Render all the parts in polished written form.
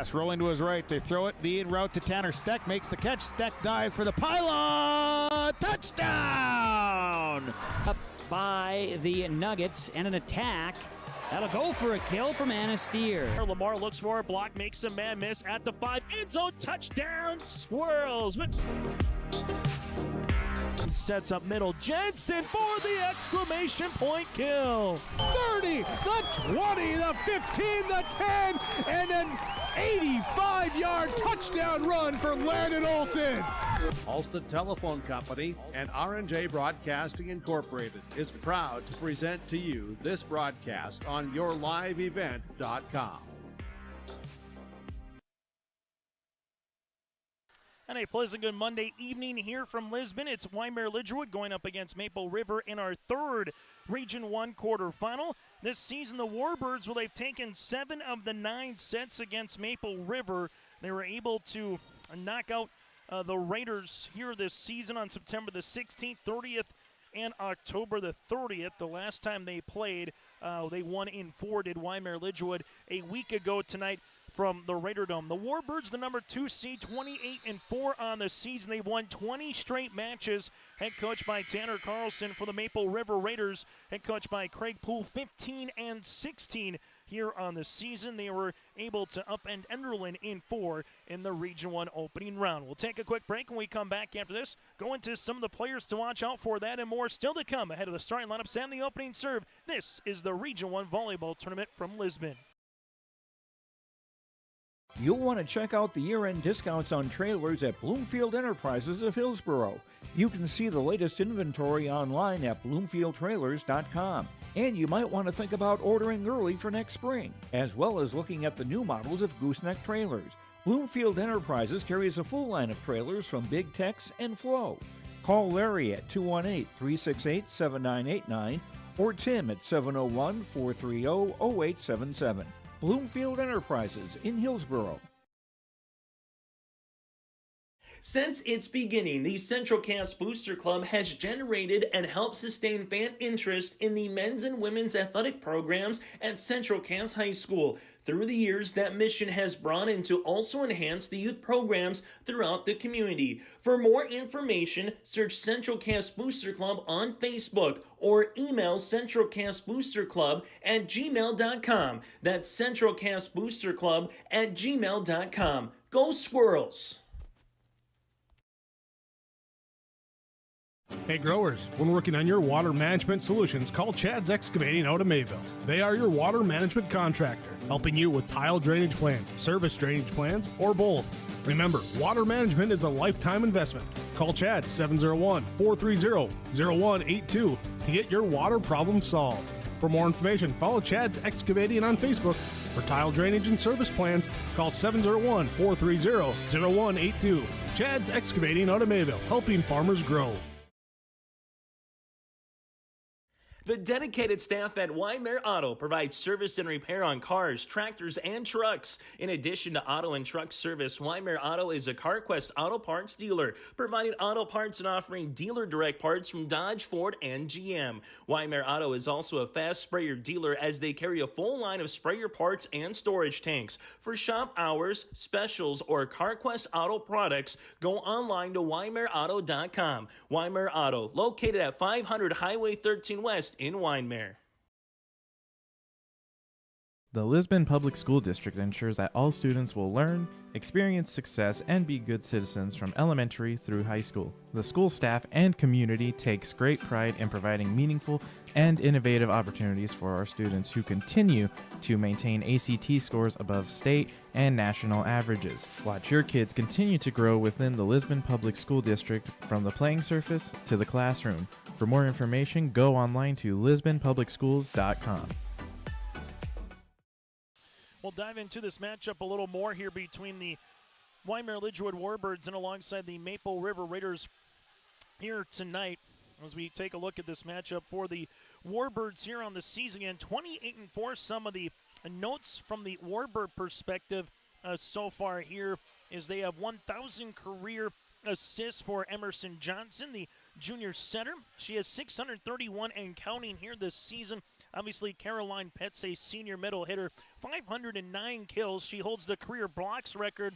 pass, rolling to his right. They throw it, the in route to Tanner Steck, makes the catch. Steck dives for the pylon. Touchdown! Up by the Nuggets, and an attack. That'll go for a kill from Anastier. Lamar looks for a block, makes a man miss at the 5. End zone touchdown, Squirrels. Sets up middle. Jensen for the exclamation point kill. 30, the 20, the 15, the 10, and an 85-yard touchdown run for Landon Olsen. Ulster Telephone Company and R&J Broadcasting Incorporated is proud to present to you this broadcast on yourliveevent.com. And a pleasant good Monday evening here from Lisbon. It's Wyndmere-Lidgerwood going up against Maple River in our third Region 1 quarterfinal. This season, the Warbirds, well, they've taken 7 of the 9 sets against Maple River. They were able to knock out the Raiders here this season on September the 16th, 30th, and October the 30th. The last time they played, they won in 4, did Wyndmere-Lidgerwood, a week ago tonight from the Raider Dome. The Warbirds, the number 2 seed, 28-4 on the season. They've won 20 straight matches. Head coach by Tanner Carlson. For the Maple River Raiders, head coach by Craig Poole, 15-16 here on the season. They were able to upend Enderlin in 4 in the Region 1 opening round. We'll take a quick break. When we come back after this, go into some of the players to watch out for. That and more still to come ahead of the starting lineups and the opening serve. This is the Region 1 Volleyball Tournament from Lisbon. You'll want to check out the year-end discounts on trailers at Bloomfield Enterprises of Hillsborough. You can see the latest inventory online at bloomfieldtrailers.com. And you might want to think about ordering early for next spring, as well as looking at the new models of gooseneck trailers. Bloomfield Enterprises carries a full line of trailers from Big Tex and Flow. Call Larry at 218-368-7989 or Tim at 701-430-0877. Bloomfield Enterprises in Hillsborough. Since its beginning, the Central Cass Booster Club has generated and helped sustain fan interest in the men's and women's athletic programs at Central Cass High School. Through the years, that mission has broadened to also enhance the youth programs throughout the community. For more information, search Central Cass Booster Club on Facebook or email centralcassboosterclub@gmail.com. That's centralcassboosterclub@gmail.com. Go Squirrels! Hey growers, when working on your water management solutions, call Chad's Excavating out of Mayville. They are your water management contractor, helping you with tile drainage plans, service drainage plans, or both. Remember, water management is a lifetime investment. Call Chad 701-430-0182 to get your water problem solved. For more information, follow Chad's Excavating on Facebook. For tile drainage and service plans, call 701-430-0182. Chad's Excavating out of Mayville, helping farmers grow. The dedicated staff at Wyndmere Auto provides service and repair on cars, tractors, and trucks. In addition to auto and truck service, Wyndmere Auto is a CarQuest auto parts dealer, providing auto parts and offering dealer direct parts from Dodge, Ford, and GM. Wyndmere Auto is also a fast sprayer dealer as they carry a full line of sprayer parts and storage tanks. For shop hours, specials, or CarQuest auto products, go online to wyndmereauto.com. Wyndmere Auto, located at 500 Highway 13 West in Wyndmere. The Lisbon Public School District ensures that all students will learn, experience success, and be good citizens from elementary through high school. The school staff and community takes great pride in providing meaningful and innovative opportunities for our students who continue to maintain ACT scores above state and national averages. Watch your kids continue to grow within the Lisbon Public School District from the playing surface to the classroom. For more information, go online to lisbonpublicschools.com. We'll dive into this matchup a little more here between the Wyndmere-Lidgerwood Warbirds and alongside the Maple River Raiders here tonight as we take a look at this matchup for the Warbirds here on the season. And 28-4, some of the notes from the Warbird perspective so far here is they have 1,000 career assists for Emerson Johnson, the junior setter. She has 631 and counting here this season. Obviously, Caroline Petz, a senior middle hitter, 509 kills. She holds the career blocks record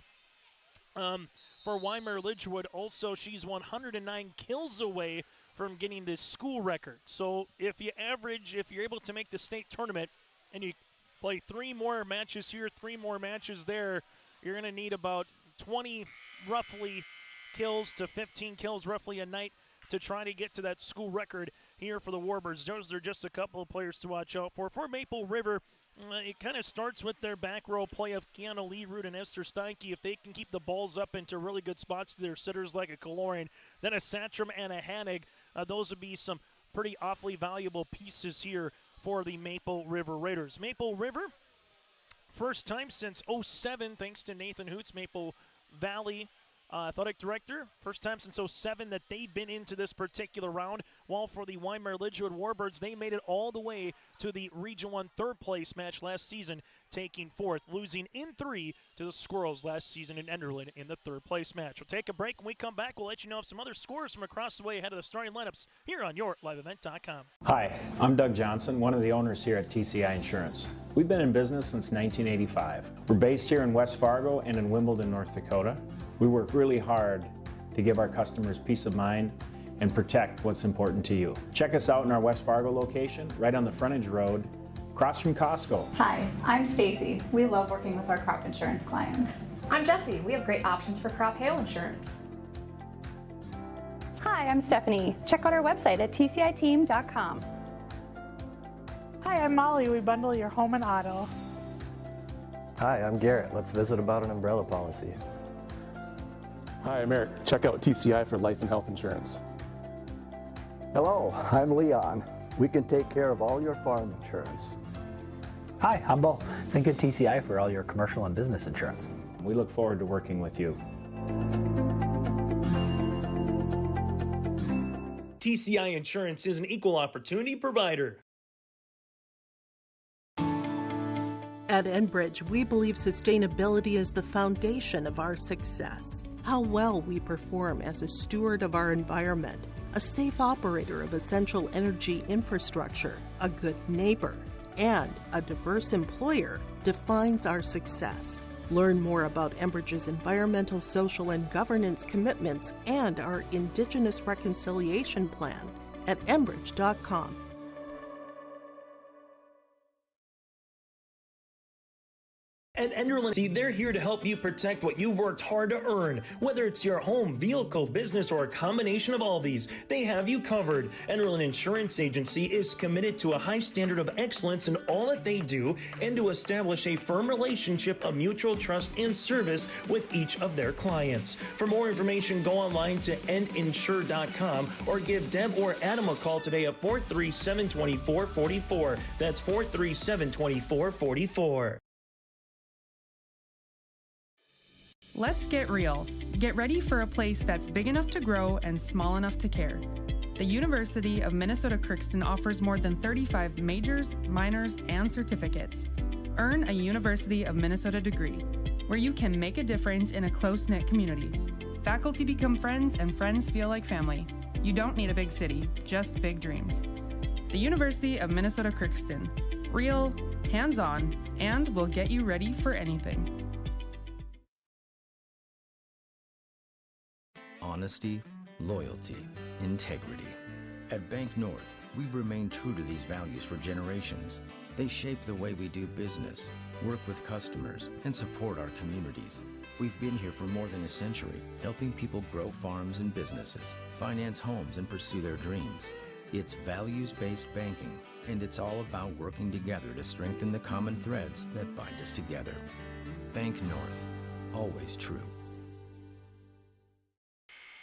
for Wyndmere-Lidgerwood. Also, she's 109 kills away from getting this school record. So if you're able to make the state tournament and you play 3 more matches here, 3 more matches there, you're going to need about 20 roughly kills to 15 kills roughly a night to try to get to that school record here for the Warbirds. Those are just a couple of players to watch out for. For Maple River, it kind of starts with their back row play of Kiana Learoot and Esther Steinke. If they can keep the balls up into really good spots to their sitters like a Kalorian, then a Satcham and a Hanig, those would be some pretty awfully valuable pieces here for the Maple River Raiders. Maple River, first time since 07, thanks to Nathan Hoots, Maple Valley athletic director. First time since 07 that they've been into this particular round. While for the Wyndmere-Lidgerwood Warbirds, they made it all the way to the Region 1 third place match last season, taking 4th, losing in 3 to the Squirrels last season in Enderlin in the third place match. We'll take a break. When we come back, we'll let you know of some other scores from across the way ahead of the starting lineups here on YourLiveEvent.com. Hi, I'm Doug Johnson, one of the owners here at TCI Insurance. We've been in business since 1985. We're based here in West Fargo and in Wimbledon, North Dakota. We work really hard to give our customers peace of mind and protect what's important to you. Check us out in our West Fargo location, right on the frontage road, across from Costco. Hi, I'm Stacy. We love working with our crop insurance clients. I'm Jessie. We have great options for crop hail insurance. Hi, I'm Stephanie. Check out our website at tciteam.com. Hi, I'm Molly. We bundle your home and auto. Hi, I'm Garrett. Let's visit about an umbrella policy. Hi, I'm Eric. Check out TCI for life and health insurance. Hello, I'm Leon. We can take care of all your farm insurance. Hi, I'm Bo. Think of TCI for all your commercial and business insurance. We look forward to working with you. TCI Insurance is an equal opportunity provider. At Enbridge, we believe sustainability is the foundation of our success. How well we perform as a steward of our environment, a safe operator of essential energy infrastructure, a good neighbor, and a diverse employer defines our success. Learn more about Enbridge's environmental, social, and governance commitments and our Indigenous Reconciliation Plan at enbridge.com. At Enderlin, they're here to help you protect what you've worked hard to earn. Whether it's your home, vehicle, business, or a combination of all these, they have you covered. Enderlin Insurance Agency is committed to a high standard of excellence in all that they do and to establish a firm relationship of mutual trust and service with each of their clients. For more information, go online to endinsure.com or give Deb or Adam a call today at 437-2444. That's 437-2444. Let's get real. Get ready for a place that's big enough to grow and small enough to care. The University of Minnesota-Crookston offers more than 35 majors, minors, and certificates. Earn a University of Minnesota degree, where you can make a difference in a close-knit community. Faculty become friends and friends feel like family. You don't need a big city, just big dreams. The University of Minnesota-Crookston. Real, hands-on, and will get you ready for anything. Honesty, loyalty, integrity. At Bank North, we've remained true to these values for generations. They shape the way we do business, work with customers, and support our communities. We've been here for more than a century, helping people grow farms and businesses, finance homes, and pursue their dreams. It's values-based banking, and it's all about working together to strengthen the common threads that bind us together. Bank North, always true.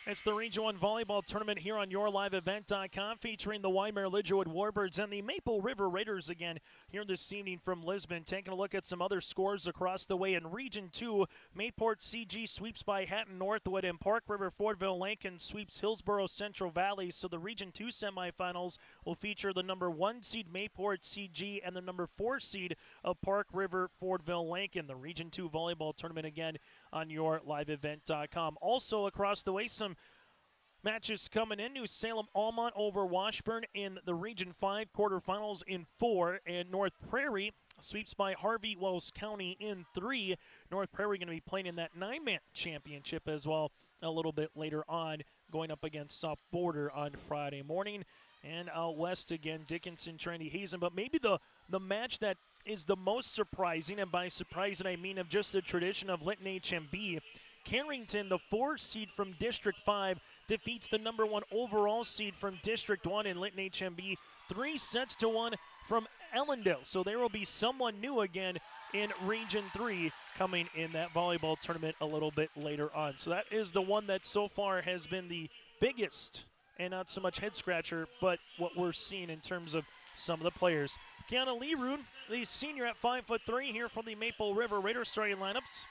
It's the Region 1 Volleyball Tournament here on YourLiveEvent.com, featuring the Wyndmere-Lidgerwood Warbirds and the Maple River Raiders again here this evening from Lisbon. Taking a look at some other scores across the way in Region 2, Mayport CG sweeps by Hatton Northwood, and Park River Fordville Lincoln sweeps Hillsborough Central Valley. So the Region 2 semifinals will feature the number 1 seed Mayport CG and the number 4 seed of Park River Fordville Lincoln. The Region 2 Volleyball Tournament again on YourLiveEvent.com. Also across the way, some matches coming in. New Salem Almont over Washburn in the Region 5 quarterfinals in 4, and North Prairie sweeps by Harvey Wells County in 3. North Prairie going to be playing in that 9-man championship as well a little bit later on, going up against South Border on Friday morning. And out west again, Dickinson, Trinity Hazen. But maybe the match that is the most surprising, and by surprising I mean of just the tradition of Linton HMB, Carrington, the 4 seed from District 5, defeats the number 1 overall seed from District 1 in Linton HMB 3-1 from Ellendale. So there will be someone new again in Region 3 coming in that volleyball tournament a little bit later on. So that is the one that so far has been the biggest and not so much head scratcher, but what we're seeing in terms of some of the players. Kiana Lerood, the senior at 5'3" here from the Maple River Raiders starting lineups.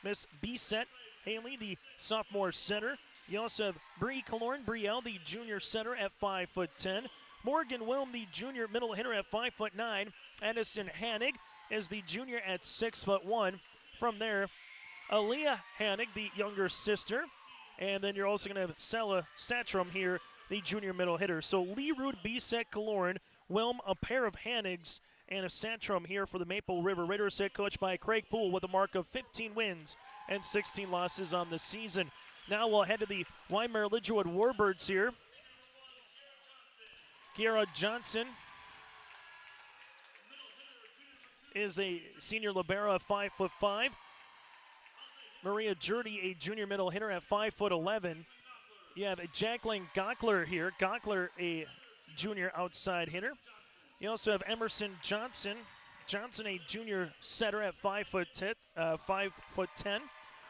Miss B-Set Haley, the sophomore center. You also have Bree Brielle, the junior center at 5'10". Morgan Wilm, the junior middle hitter at 5'9". Addison Hannig is the junior at 6'1". From there, Aaliyah Hannig, the younger sister. And then you're also going to have Sella Satram here, the junior middle hitter. So Lerood, B-Set, Kaloran, Wilm, a pair of Hannigs, and a Satram here for the Maple River Raiders, head coached by Craig Poole with a mark of 15 wins and 16 losses on the season. Now we'll head to the Wyndmere-Lidgerwood Warbirds here. Kiara Johnson is a senior libero at 5'5". Maria Jurdy, a junior middle hitter at 5'11". You have Jacqueline Gockler here. Gockler, a junior outside hitter. You also have Emerson Johnson. Johnson, a junior setter at 5'10".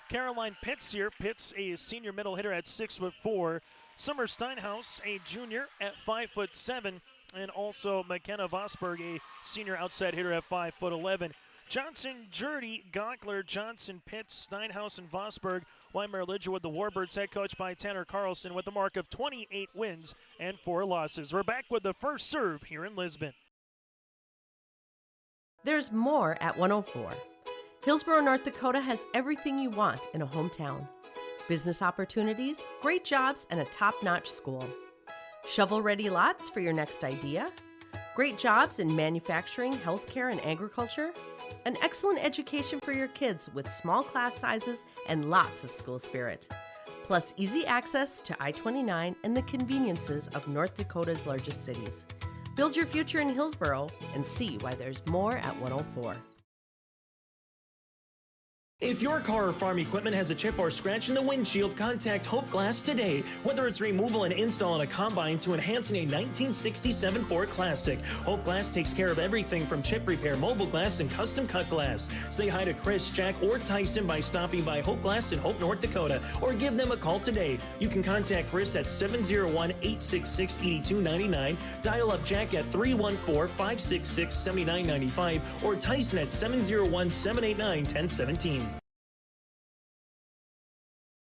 Caroline Pitts here. Pitts, a senior middle hitter at 6'4". Summer Steinhaus, a junior at 5'7". And also McKenna Vosberg, a senior outside hitter at 5'11". Johnson, Jurdy, Gockler, Johnson, Pitts, Steinhaus, and Vosberg. Wyndmere-Lidgerwood, the Warbirds, head coached by Tanner Carlson with a mark of 28 wins and 4 losses. We're back with the first serve here in Lisbon. There's more at 104. Hillsborough, North Dakota has everything you want in a hometown. Business opportunities, great jobs, and a top-notch school. Shovel-ready lots for your next idea. Great jobs in manufacturing, healthcare, and agriculture. An excellent education for your kids with small class sizes and lots of school spirit. Plus easy access to I-29 and the conveniences of North Dakota's largest cities. Build your future in Hillsborough and see why there's more at 104. If your car or farm equipment has a chip or scratch in the windshield, contact Hope Glass today. Whether it's removal and install on a combine to enhancing a 1967 Ford Classic, Hope Glass takes care of everything from chip repair, mobile glass, and custom cut glass. Say hi to Chris, Jack, or Tyson by stopping by Hope Glass in Hope, North Dakota, or give them a call today. You can contact Chris at 701-866-8299, dial up Jack at 314-566-7995, or Tyson at 701-789-1017.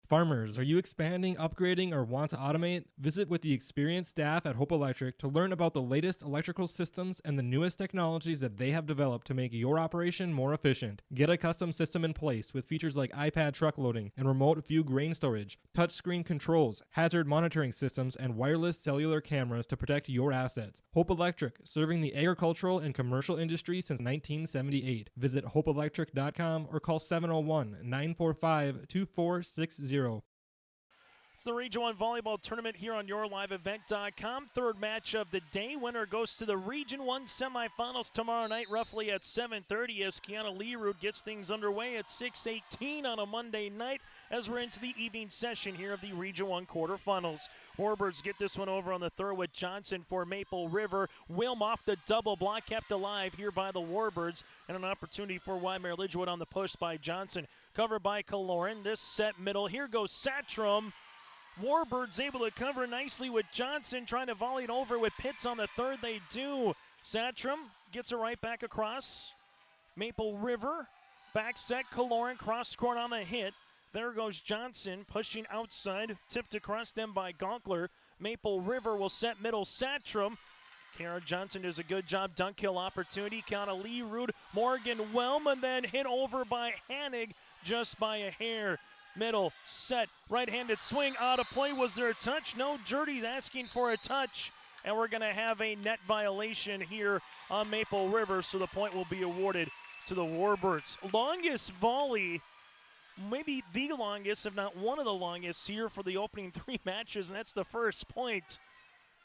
Farmers, are you expanding, upgrading, or want to automate? Visit with the experienced staff at Hope Electric to learn about the latest electrical systems and the newest technologies that they have developed to make your operation more efficient. Get a custom system in place with features like iPad truck loading and remote view grain storage, touchscreen controls, hazard monitoring systems, and wireless cellular cameras to protect your assets. Hope Electric, serving the agricultural and commercial industry since 1978. Visit hopeelectric.com or call 701-945-2460. It's the Region 1 Volleyball Tournament here on YourLiveEvent.com. Third match of the day. Winner goes to the Region 1 semifinals tomorrow night, roughly at 7:30, as Kiana Lerood gets things underway at 6:18 on a Monday night as we're into the evening session here of the Region 1 quarterfinals. Warbirds get this one over on the third with Johnson for Maple River. Wilm off the double block, kept alive here by the Warbirds, and an opportunity for Wyndmere-Lidgerwood on the push by Johnson. Covered by Kaloran. This set middle. Here goes Satram. Warbirds able to cover nicely with Johnson, trying to volley it over with Pitts on the third. They do. Satram gets it right back across. Maple River. Back set. Kaloran cross court on the hit. There goes Johnson pushing outside. Tipped across them by Gonkler. Maple River will set middle. Satram. Kara Johnson does a good job. Dunk kill opportunity. Kiana Lerood. Morgan Wellman then hit over by Hannig just by a hair. middle, set, right-handed swing, out of play. Was there a touch? No, Jurdy's asking for a touch, and we're going to have a net violation here on Maple River, so the point will be awarded to the Warbirds. Longest volley, maybe the longest, if not one of the longest here for the opening 3 matches, and that's the first point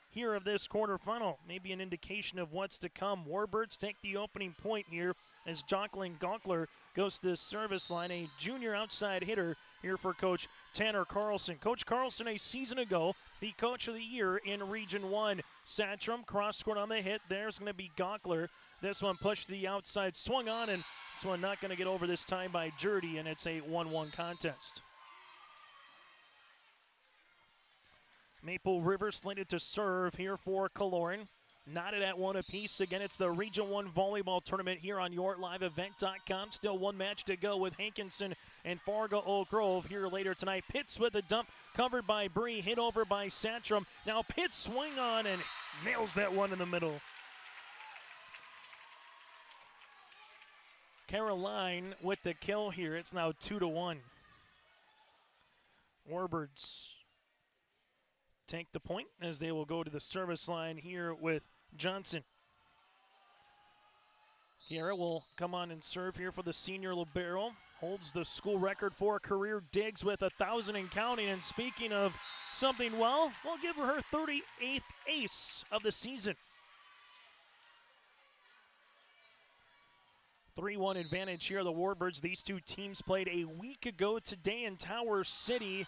here of this quarterfinal. Maybe an indication of what's to come. Warbirds take the opening point here as Jocelyn Gonkler goes to the service line, a junior outside hitter here for Coach Tanner Carlson. Coach Carlson, a season ago, the Coach of the Year in Region 1. Satcham cross-court on the hit. There's going to be Gonkler. This one pushed to the outside, swung on, and this one not going to get over this time by Jurdy, and it's a 1-1 contest. Maple River slated to serve here for Kaloran. Knotted at 1 apiece. Again, it's the Region 1 volleyball tournament here on YourLiveEvent.com. Still 1 match to go with Hankinson and Fargo Oak Grove here later tonight. Pitts with a dump, covered by Bree, hit over by Satcham. Now Pitts swing on and nails that one in the middle. Caroline with the kill here. It's now 2-1. Warbirds take the point as they will go to the service line here with Johnson. Kiera will come on and serve here for the senior libero. Holds the school record for career digs with 1,000 and counting. And speaking of something, well, we'll give her 38th ace of the season. 3-1 advantage here, the Warbirds. These two teams played a week ago today in Tower City.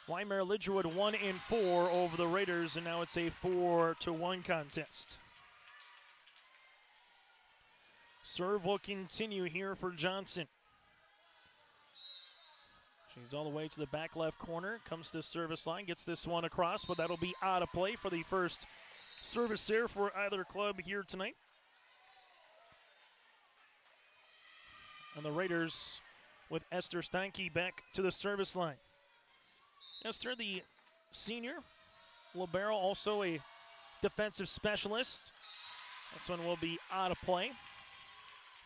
Wyndmere-Lidgerwood 1-4 over the Raiders, and now it's a 4-1 contest. Serve will continue here for Johnson. She's all the way to the back left corner, comes to the service line, gets this one across, but that'll be out of play for the first service there for either club here tonight. And the Raiders with Esther Steinke back to the service line. Esther, the senior libero, also a defensive specialist. This one will be out of play.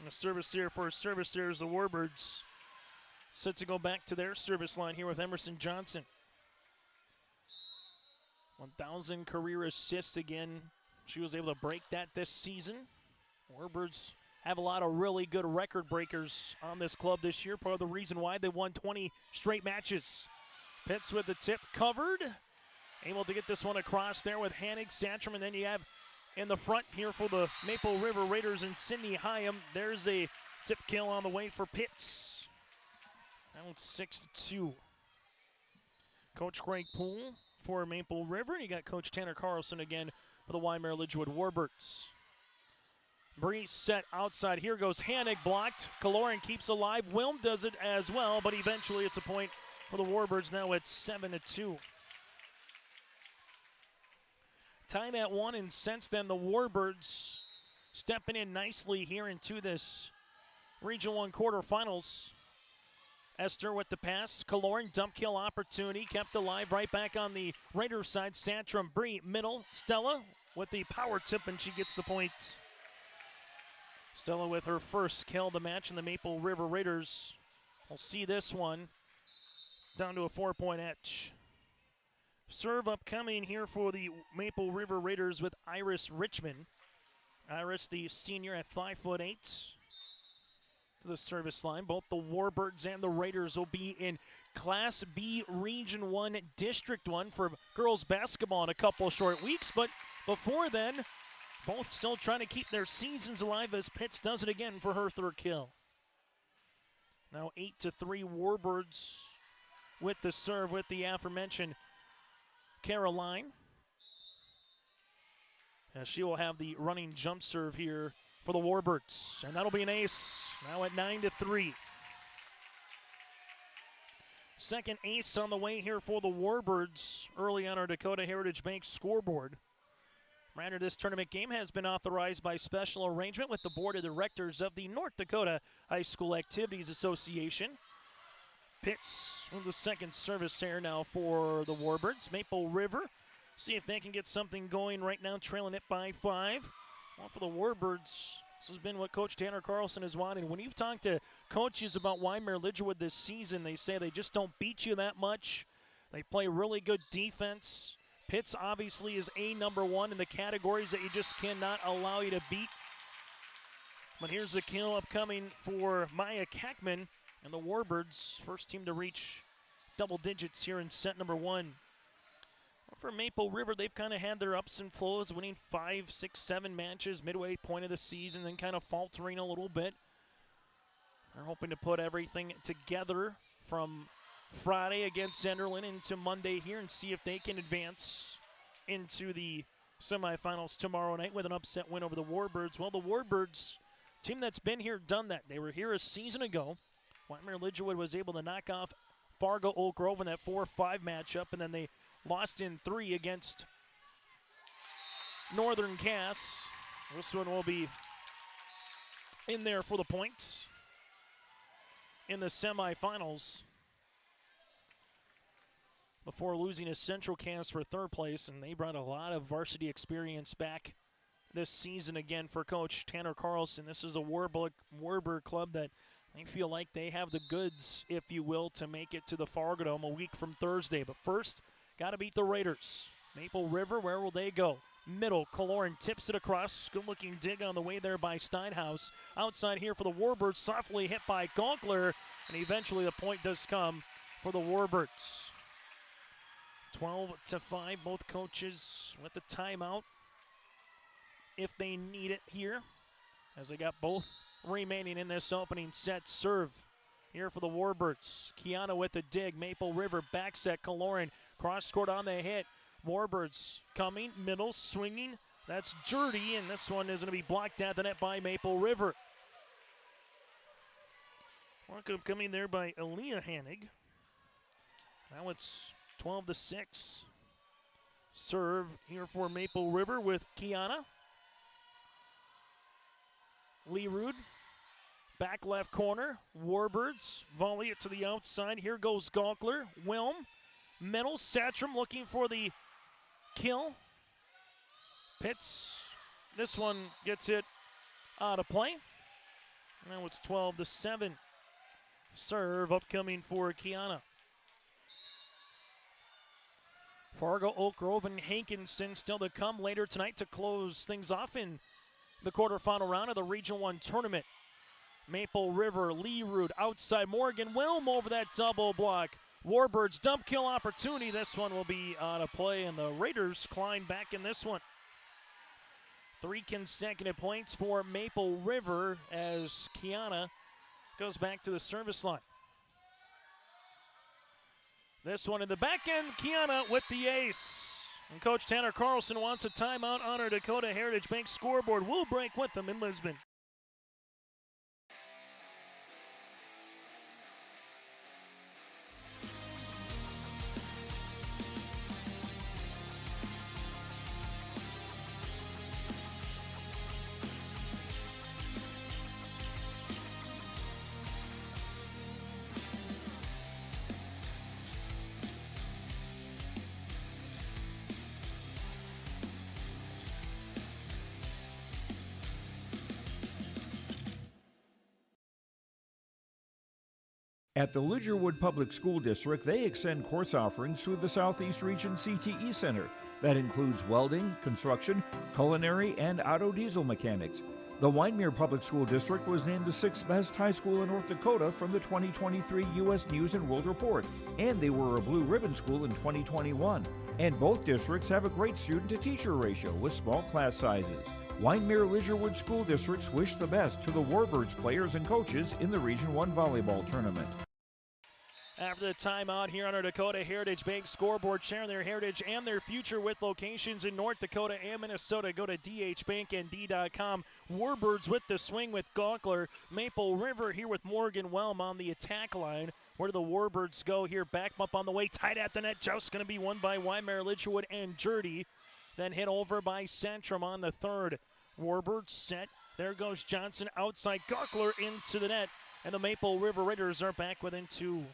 And a service here for service here is the Warbirds. Set to go back to their service line here with Emerson Johnson. 1,000 career assists again. She was able to break that this season. Warbirds have a lot of really good record breakers on this club this year. Part of the reason why they won 20 straight matches. Pitts with the tip covered. Able to get this one across there with Hanig, Satcham, and then you have in the front here for the Maple River Raiders and Sydney Hyam. There's a tip kill on the way for Pitts. Now it's 6-2. Coach Craig Poole for Maple River, and you got Coach Tanner Carlson again for the Wyndmere-Lidgerwood Warbirds. Bree set outside. Here goes Hanig, blocked. Kaloran keeps alive. Wilm does it as well, but eventually it's a point for the Warbirds. Now it's 7-2. Tied at 1, and since then the Warbirds stepping in nicely here into this Region 1 quarterfinals. Esther with the pass. Kaloran dump kill opportunity. Kept alive right back on the Raiders side. Santrum, Bree, middle. Stella with the power tip, and she gets the point. Stella with her first kill of the match, and the Maple River Raiders will see this one down to a 4-point edge. Serve upcoming here for the Maple River Raiders with Iris Richmond. Iris, the senior at 5'8", to the service line. Both the Warbirds and the Raiders will be in Class B Region 1 District 1 for girls basketball in a couple short weeks. But before then, both still trying to keep their seasons alive as Pitts does it again for her third kill. Now 8-3 Warbirds with the serve with the aforementioned Caroline. As she will have the running jump serve here for the Warbirds. And that'll be an ace. Now at 9-3. Second ace on the way here for the Warbirds early on our Dakota Heritage Bank scoreboard. Reminder, this tournament game has been authorized by special arrangement with the Board of Directors of the North Dakota High School Activities Association. Pitts with the second service here now for the Warbirds. Maple River, see if they can get something going right now, trailing it by 5. Well, for the Warbirds, This has been what Coach Tanner Carlson has wanted. When you've talked to coaches about Wyndmere-Lidgerwood this season, they say they just don't beat you that much. They play really good defense. Pitts obviously is number one in the categories that you just cannot allow you to beat. But here's a kill upcoming for Maya Kackman and the Warbirds. First team to reach double digits here in set number one. For Maple River, they've kind of had their ups and flows, winning 5, 6, 7 matches midway point of the season, then kind of faltering a little bit. They're hoping to put everything together from Friday against Zenderland into Monday here and see if they can advance into the semifinals tomorrow night with an upset win over the Warbirds. Well, the Warbirds, team that's been here, done that. They were here a season ago. Wyndmere-Lidgerwood was able to knock off Fargo Oak Grove in that 4-5 matchup, and then they lost in 3 against Northern Cass. This one will be in there for the points in the semifinals before losing to Central Cass for third place, and they brought a lot of varsity experience back this season again for Coach Tanner Carlson. This is a Warburg club that they feel like they have the goods, if you will, to make it to the Fargo Dome a week from Thursday. But first, got to beat the Raiders. Maple River, where will they go? Middle, Kaloran tips it across. Good-looking dig on the way there by Steinhaus. Outside here for the Warbirds, softly hit by Gonkler, and eventually the point does come for the Warbirds. 12-5, both coaches with the timeout if they need it here, as they got both remaining in this opening set. Serve here for the Warbirds. Kiana with a dig. Maple River back set. Kaloran cross court on the hit. Warbirds coming, middle, swinging. That's Jurdy, and this one is going to be blocked at the net by Maple River. Welcome coming there by Aaliyah Hannig. Now it's 12-6. Serve here for Maple River with Kiana. Leerud, back left corner. Warbirds volley it to the outside. Here goes Gonkler. Wilm, middle. Satcham looking for the kill. Pitts, this one gets it out of play. Now it's 12-7. Serve upcoming for Kiana. Fargo, Oak Grove, and Hankinson still to come later tonight to close things off in the quarterfinal round of the Region 1 tournament. Maple River, Leerud outside. Morgan Wilm over that double block. Warbirds dump kill opportunity. This one will be out of play, and the Raiders climb back in this one. 3 consecutive points for Maple River as Kiana goes back to the service line. This one in the back end, Kiana with the ace. And Coach Tanner Carlson wants a timeout on our Dakota Heritage Bank scoreboard. We'll break with them in Lisbon. At the Lidgerwood Public School District, they extend course offerings through the Southeast Region CTE Center. That includes welding, construction, culinary, and auto diesel mechanics. The Wyndmere Public School District was named the 6th best high school in North Dakota from the 2023 U.S. News and World Report, and they were a blue ribbon school in 2021. And both districts have a great student-to-teacher ratio with small class sizes. Wyndmere-Lidgerwood School Districts wish the best to the Warbirds players and coaches in the Region 1 volleyball tournament. After the timeout here on our Dakota Heritage Bank scoreboard, sharing their heritage and their future with locations in North Dakota and Minnesota. Go to dhbanknd.com. Warbirds with the swing with Gonkler. Maple River here with Morgan Whelm on the attack line. Where do the Warbirds go here? Back up on the way, tight at the net. Joust going to be won by Wyndmere-Lidgerwood and Jurdy. Then hit over by Centrum on the third. Warbirds set. There goes Johnson outside. Gonkler into the net. And the Maple River Raiders are back within 2.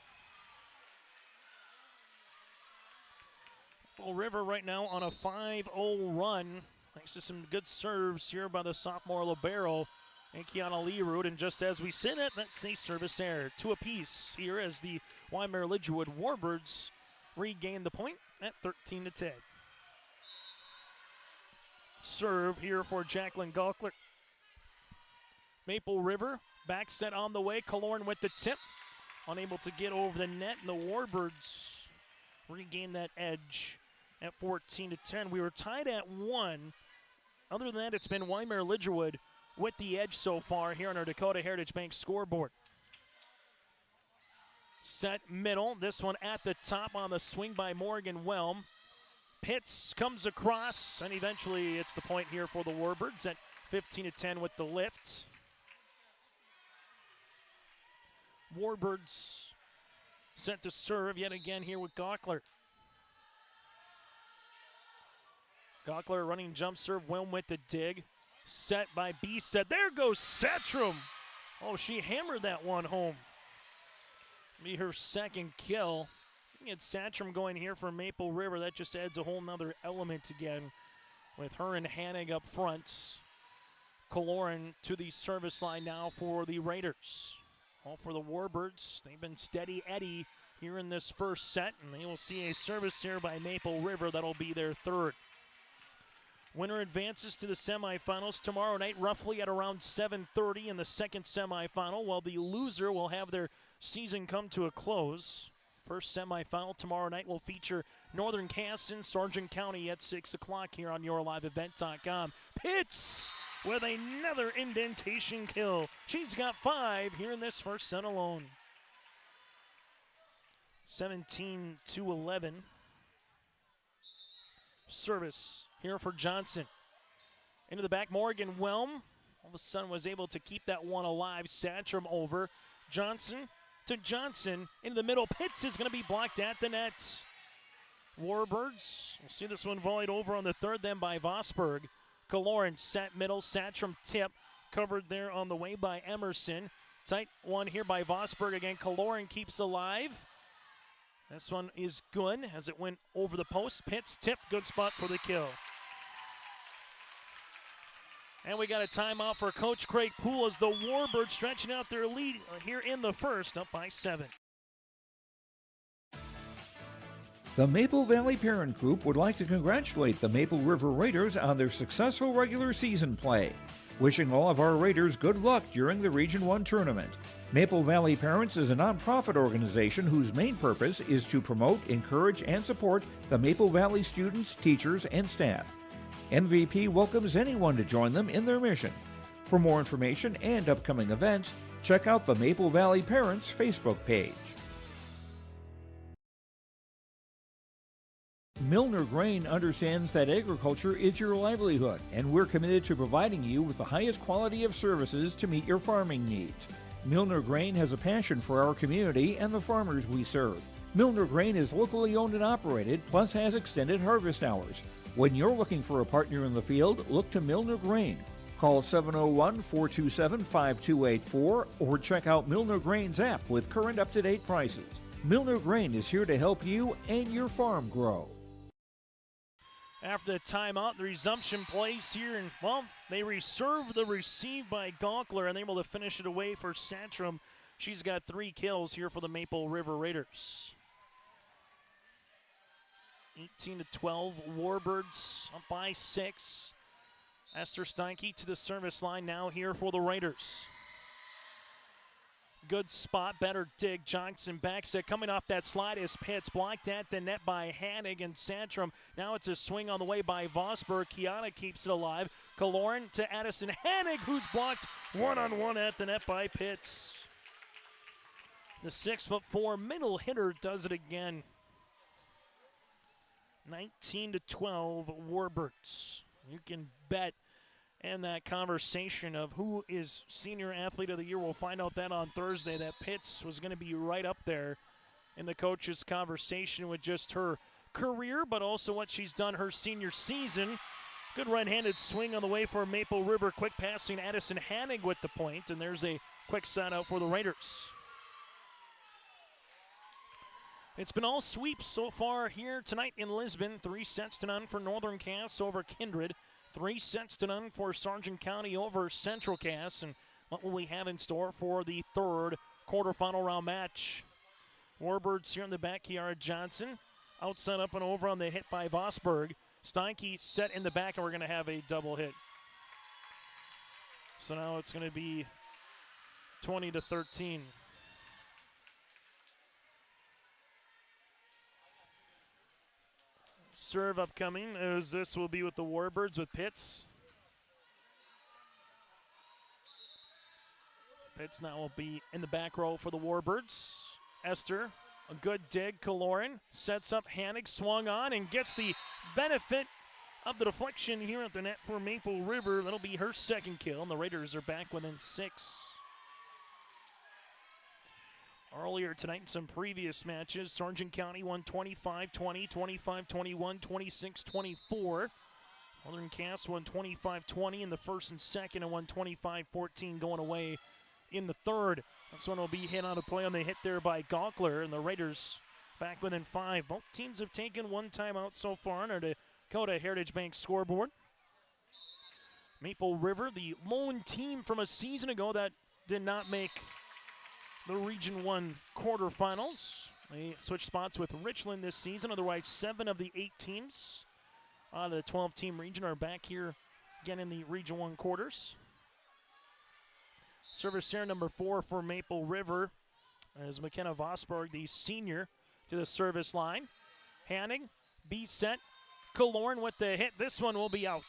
River right now on a 5-0 run. Thanks to some good serves here by the sophomore libero, and Kiana Learwood. And just as we sit it, that's a service error. 2 apiece here as the Wyndmere-Lidgerwood Warbirds regain the point at 13-10. Serve here for Jacqueline Gaukler. Maple River back set on the way. Killorn with the tip. Unable to get over the net, and the Warbirds regain that edge at 14-10. We were tied at 1. Other than that, it's been Wyndmere-Lidgerwood with the edge so far here on our Dakota Heritage Bank scoreboard. Set middle. This one at the top on the swing by Morgan Whelm. Pitts comes across, and eventually it's the point here for the Warbirds at 15-10 with the lift. Warbirds set to serve yet again here with Gaukler. Gaukler running jump serve, Whelm with the dig. Set by B-set. There goes Satrom. Oh, she hammered that one home. Be her second kill. Get Satrom going here for Maple River. That just adds a whole nother element again with her and Hanig up front. Killorn to the service line now for the Raiders. All for the Warbirds. They've been steady Eddie here in this first set, and they will see a service here by Maple River. That'll be their third. Winner advances to the semifinals tomorrow night, roughly at around 7:30 in the second semifinal, while the loser will have their season come to a close. First semifinal tomorrow night will feature Northern Cass in Sargent County at 6 o'clock here on YourLiveEvent.com. Pitts with another indentation kill. She's got 5 here in this first set alone. 17-11. Service here for Johnson. Into the back, Morgan Whelm. All of a sudden was able to keep that one alive. Satrom over. Johnson to Johnson. Into the middle. Pitts is going to be blocked at the net. Warbirds. We'll see this one volleyed over on the third then by Vosberg. Killorn set middle. Satrom tip. Covered there on the way by Emerson. Tight one here by Vosberg again. Killorn keeps alive. This one is good as it went over the post. Pitts tip, good spot for the kill. And we got a timeout for Coach Craig Poole as the Warbirds stretching out their lead here in the first, up by 7. The Maple Valley Parent Group would like to congratulate the Maple River Raiders on their successful regular season play. Wishing all of our Raiders good luck during the Region 1 tournament. Maple Valley Parents is a nonprofit organization whose main purpose is to promote, encourage, and support the Maple Valley students, teachers, and staff. MVP welcomes anyone to join them in their mission. For more information and upcoming events, check out the Maple Valley Parents Facebook page. Milner Grain understands that agriculture is your livelihood, and we're committed to providing you with the highest quality of services to meet your farming needs. Milner Grain has a passion for our community and the farmers we serve. Milner Grain is locally owned and operated, plus has extended harvest hours. When you're looking for a partner in the field, look to Milner Grain. Call 701-427-5284 or check out Milner Grain's app with current up-to-date prices. Milner Grain is here to help you and your farm grow. After the timeout, the resumption plays here, and, well, they reserve the receive by Gaukler and able to finish it away for Satrom. She's got 3 kills here for the Maple River Raiders. 18-12, Warbirds up by 6. Esther Steinke to the service line now here for the Raiders. Good spot, better dig. Johnson back set. Coming off that slide is Pitts. Blocked at the net by Hanig and Satrom. Now it's a swing on the way by Vosberg. Kiana keeps it alive. Killorn to Addison Hanig, who's blocked one-on-one at the net by Pitts. The 6'4" middle hitter does it again. 19-12 Warbirds. You can bet. And that conversation of who is Senior Athlete of the Year, we'll find out that on Thursday, that Pitts was going to be right up there in the coach's conversation with just her career, but also what she's done her senior season. Good right-handed swing on the way for Maple River. Quick passing, Addison Hanig with the point, and there's a quick side out for the Raiders. It's been all sweeps so far here tonight in Lisbon. 3-0 for Northern Cass over Kindred. 3 sets to none for Sargent County over Central Cass. And what will we have in store for the third quarterfinal round match? Warbirds here in the back, Kiara Johnson. Outside up and over on the hit by Vosberg. Steinke set in the back, and we're going to have a double hit. So now it's going to be 20-13. Serve upcoming as this will be with the Warbirds with Pitts. Pitts now will be in the back row for the Warbirds. Esther, a good dig. Kaloran sets up Hanig, swung on, and gets the benefit of the deflection here at the net for Maple River. That'll be her second kill, and the Raiders are back within 6. Earlier tonight in some previous matches, Sargent County won 25-20, 25-21, 26-24. Northern Cass won 25-20 in the first and second and won 25-14 going away in the third. This one will be hit on a play on the hit there by Gaukler, and the Raiders back within 5. Both teams have taken one timeout so far on our Dakota Heritage Bank scoreboard. Maple River, the lone team from a season ago that did not make the Region 1 quarterfinals. They switched spots with Richland this season. Otherwise, 7 of the 8 teams out of the 12-team region are back here again in the Region 1 quarters. Service here number 4 for Maple River as McKenna Vosberg, the senior, to the service line. Hanning, B set. Kaloran with the hit. This one will be out.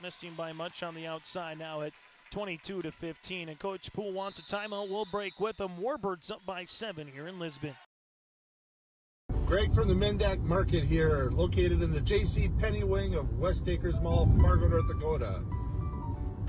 Missing by much on the outside now at 22-15. And Coach Poole wants a timeout. We'll break with them. Warbirds up by 7 here in Lisbon. Greg from the Mendak Market here, located in the J.C. Penney wing of West Acres Mall, Fargo, North Dakota.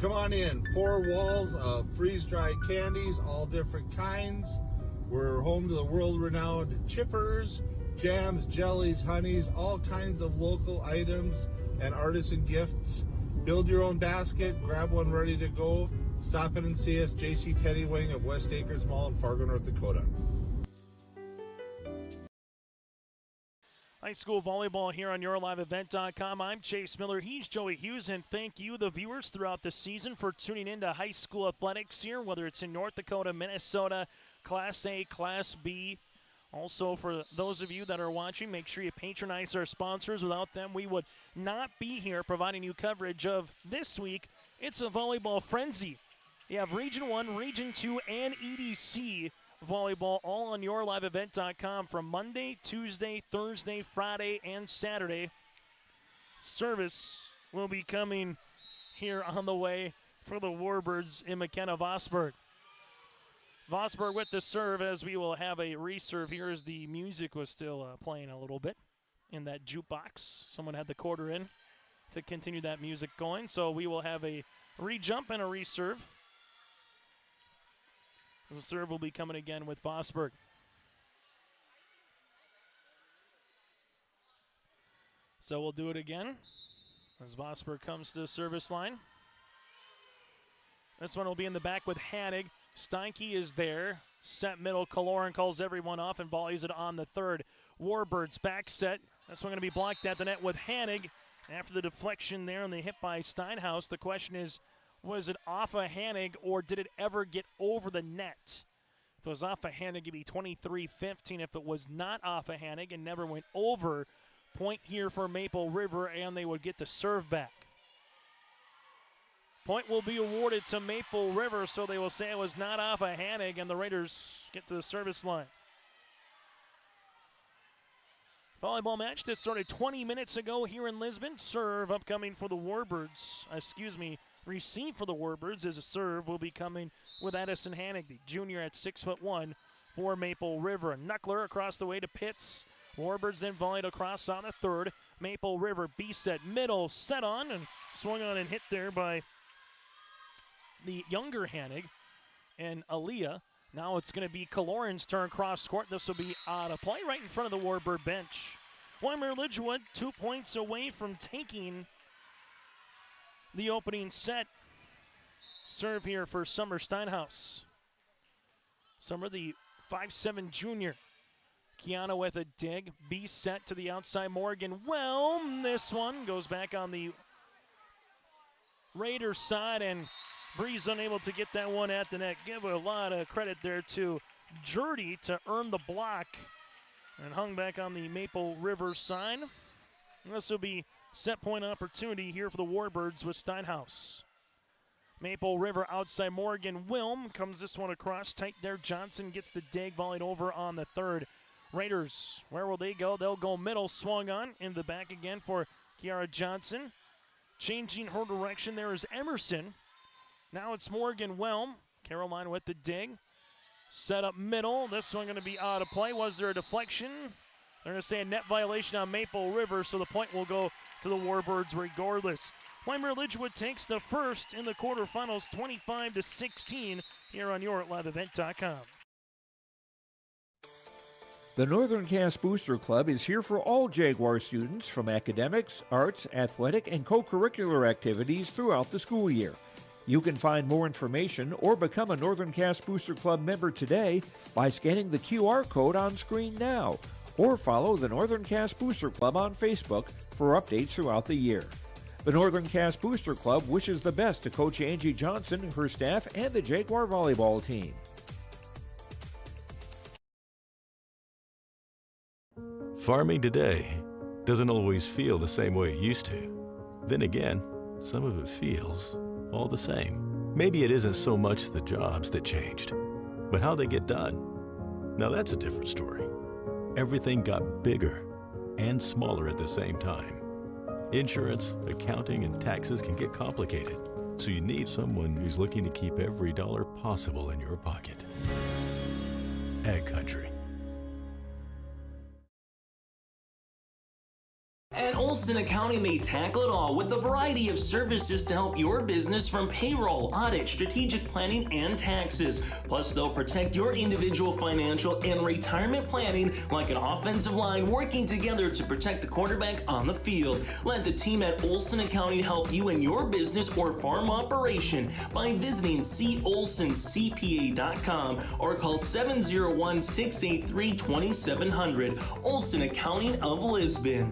Come on in. 4 walls of freeze-dried candies, all different kinds. We're home to the world-renowned chippers, jams, jellies, honeys, all kinds of local items and artisan gifts. Build your own basket, grab one ready to go. Stop in and see us, J.C. Penney wing of West Acres Mall in Fargo, North Dakota. High school volleyball here on YourLiveEvent.com. I'm Chase Miller. He's Joey Hughes, and thank you, the viewers, throughout the season for tuning in to high school athletics here, whether it's in North Dakota, Minnesota, Class A, Class B. Also, for those of you that are watching, make sure you patronize our sponsors. Without them, we would not be here providing you coverage of this week. It's a volleyball frenzy. You have Region 1, Region 2, and EDC volleyball all on YourLiveEvent.com from Monday, Tuesday, Thursday, Friday, and Saturday. Service will be coming here on the way for the Warbirds in McKenna Vosberg. Vosberg with the serve as we will have a reserve here as the music was still playing a little bit in that jukebox. Someone had the quarter in to continue that music going. So we will have a re-jump and a reserve. The serve will be coming again with Vosberg. So we'll do it again as Vosberg comes to the service line. This one will be in the back with Hanig. Steinke is there. Set middle. Kaloran calls everyone off and volleys it on the third. Warbirds back set. This one going to be blocked at the net with Hanig. After the deflection there and the hit by Steinhaus, the question is, was it off of Hanig or did it ever get over the net? If it was off of Hanig, it'd be 23-15. If it was not off of Hanig and never went over, point here for Maple River, and they would get the serve back. Point will be awarded to Maple River, so they will say it was not off of Hanig, and the Raiders get to the service line. Volleyball match that started 20 minutes ago here in Lisbon. Serve upcoming for the Warbirds. Receive for the Warbirds as a serve will be coming with Addison Hanig, the junior at 6'1" for Maple River. A knuckler across the way to Pitts. Warbirds then volleyed across on the third. Maple River B set middle, set on, and swung on and hit there by the younger Hanig and Aaliyah. Now it's going to be Kaloran's turn cross court. This will be out of play right in front of the Warbird bench. Wyndmere-Lidgerwood 2 points away from taking the opening set. Serve here for Summer Steinhaus. Summer, the 5'7" junior. Kiana with a dig. B set to the outside. Morgan, well, this one goes back on the Raiders side, and Breeze unable to get that one at the net. Give a lot of credit there to Jurdy to earn the block and hung back on the Maple River side. And this will be set point opportunity here for the Warbirds with Steinhaus. Maple River outside Morgan Wilm comes this one across tight there. Johnson gets the dig, volleyed over on the third. Raiders, where will they go? They'll go middle, swung on in the back again for Kiara Johnson. Changing her direction there is Emerson. Now it's Morgan Wilm. Caroline with the dig. Set up middle. This one going to be out of play. Was there a deflection? They're going to say a net violation on Maple River, so the point will go to the Warbirds regardless. Wyndmere-Lidgerwood takes the first in the quarterfinals, 25-16, here on your liveevent.com. The Northern Cass Booster Club is here for all Jaguar students from academics, arts, athletic, and co-curricular activities throughout the school year. You can find more information or become a Northern Cass Booster Club member today by scanning the QR code on screen now, or follow the Northern Cass Booster Club on Facebook for updates throughout the year. The Northern Cass Booster Club wishes the best to Coach Angie Johnson, her staff, and the Jaguar volleyball team. Farming today doesn't always feel the same way it used to. Then again, some of it feels all the same. Maybe it isn't so much the jobs that changed, but how they get done. Now that's a different story. Everything got bigger and smaller at the same time. Insurance, accounting, and taxes can get complicated, so you need someone who's looking to keep every dollar possible in your pocket. Ag Country. At Olson Accounting, they tackle it all with a variety of services to help your business, from payroll, audit, strategic planning, and taxes. Plus, they'll protect your individual financial and retirement planning like an offensive line working together to protect the quarterback on the field. Let the team at Olson Accounting help you in your business or farm operation by visiting colsoncpa.com or call 701-683-2700. Olson Accounting of Lisbon.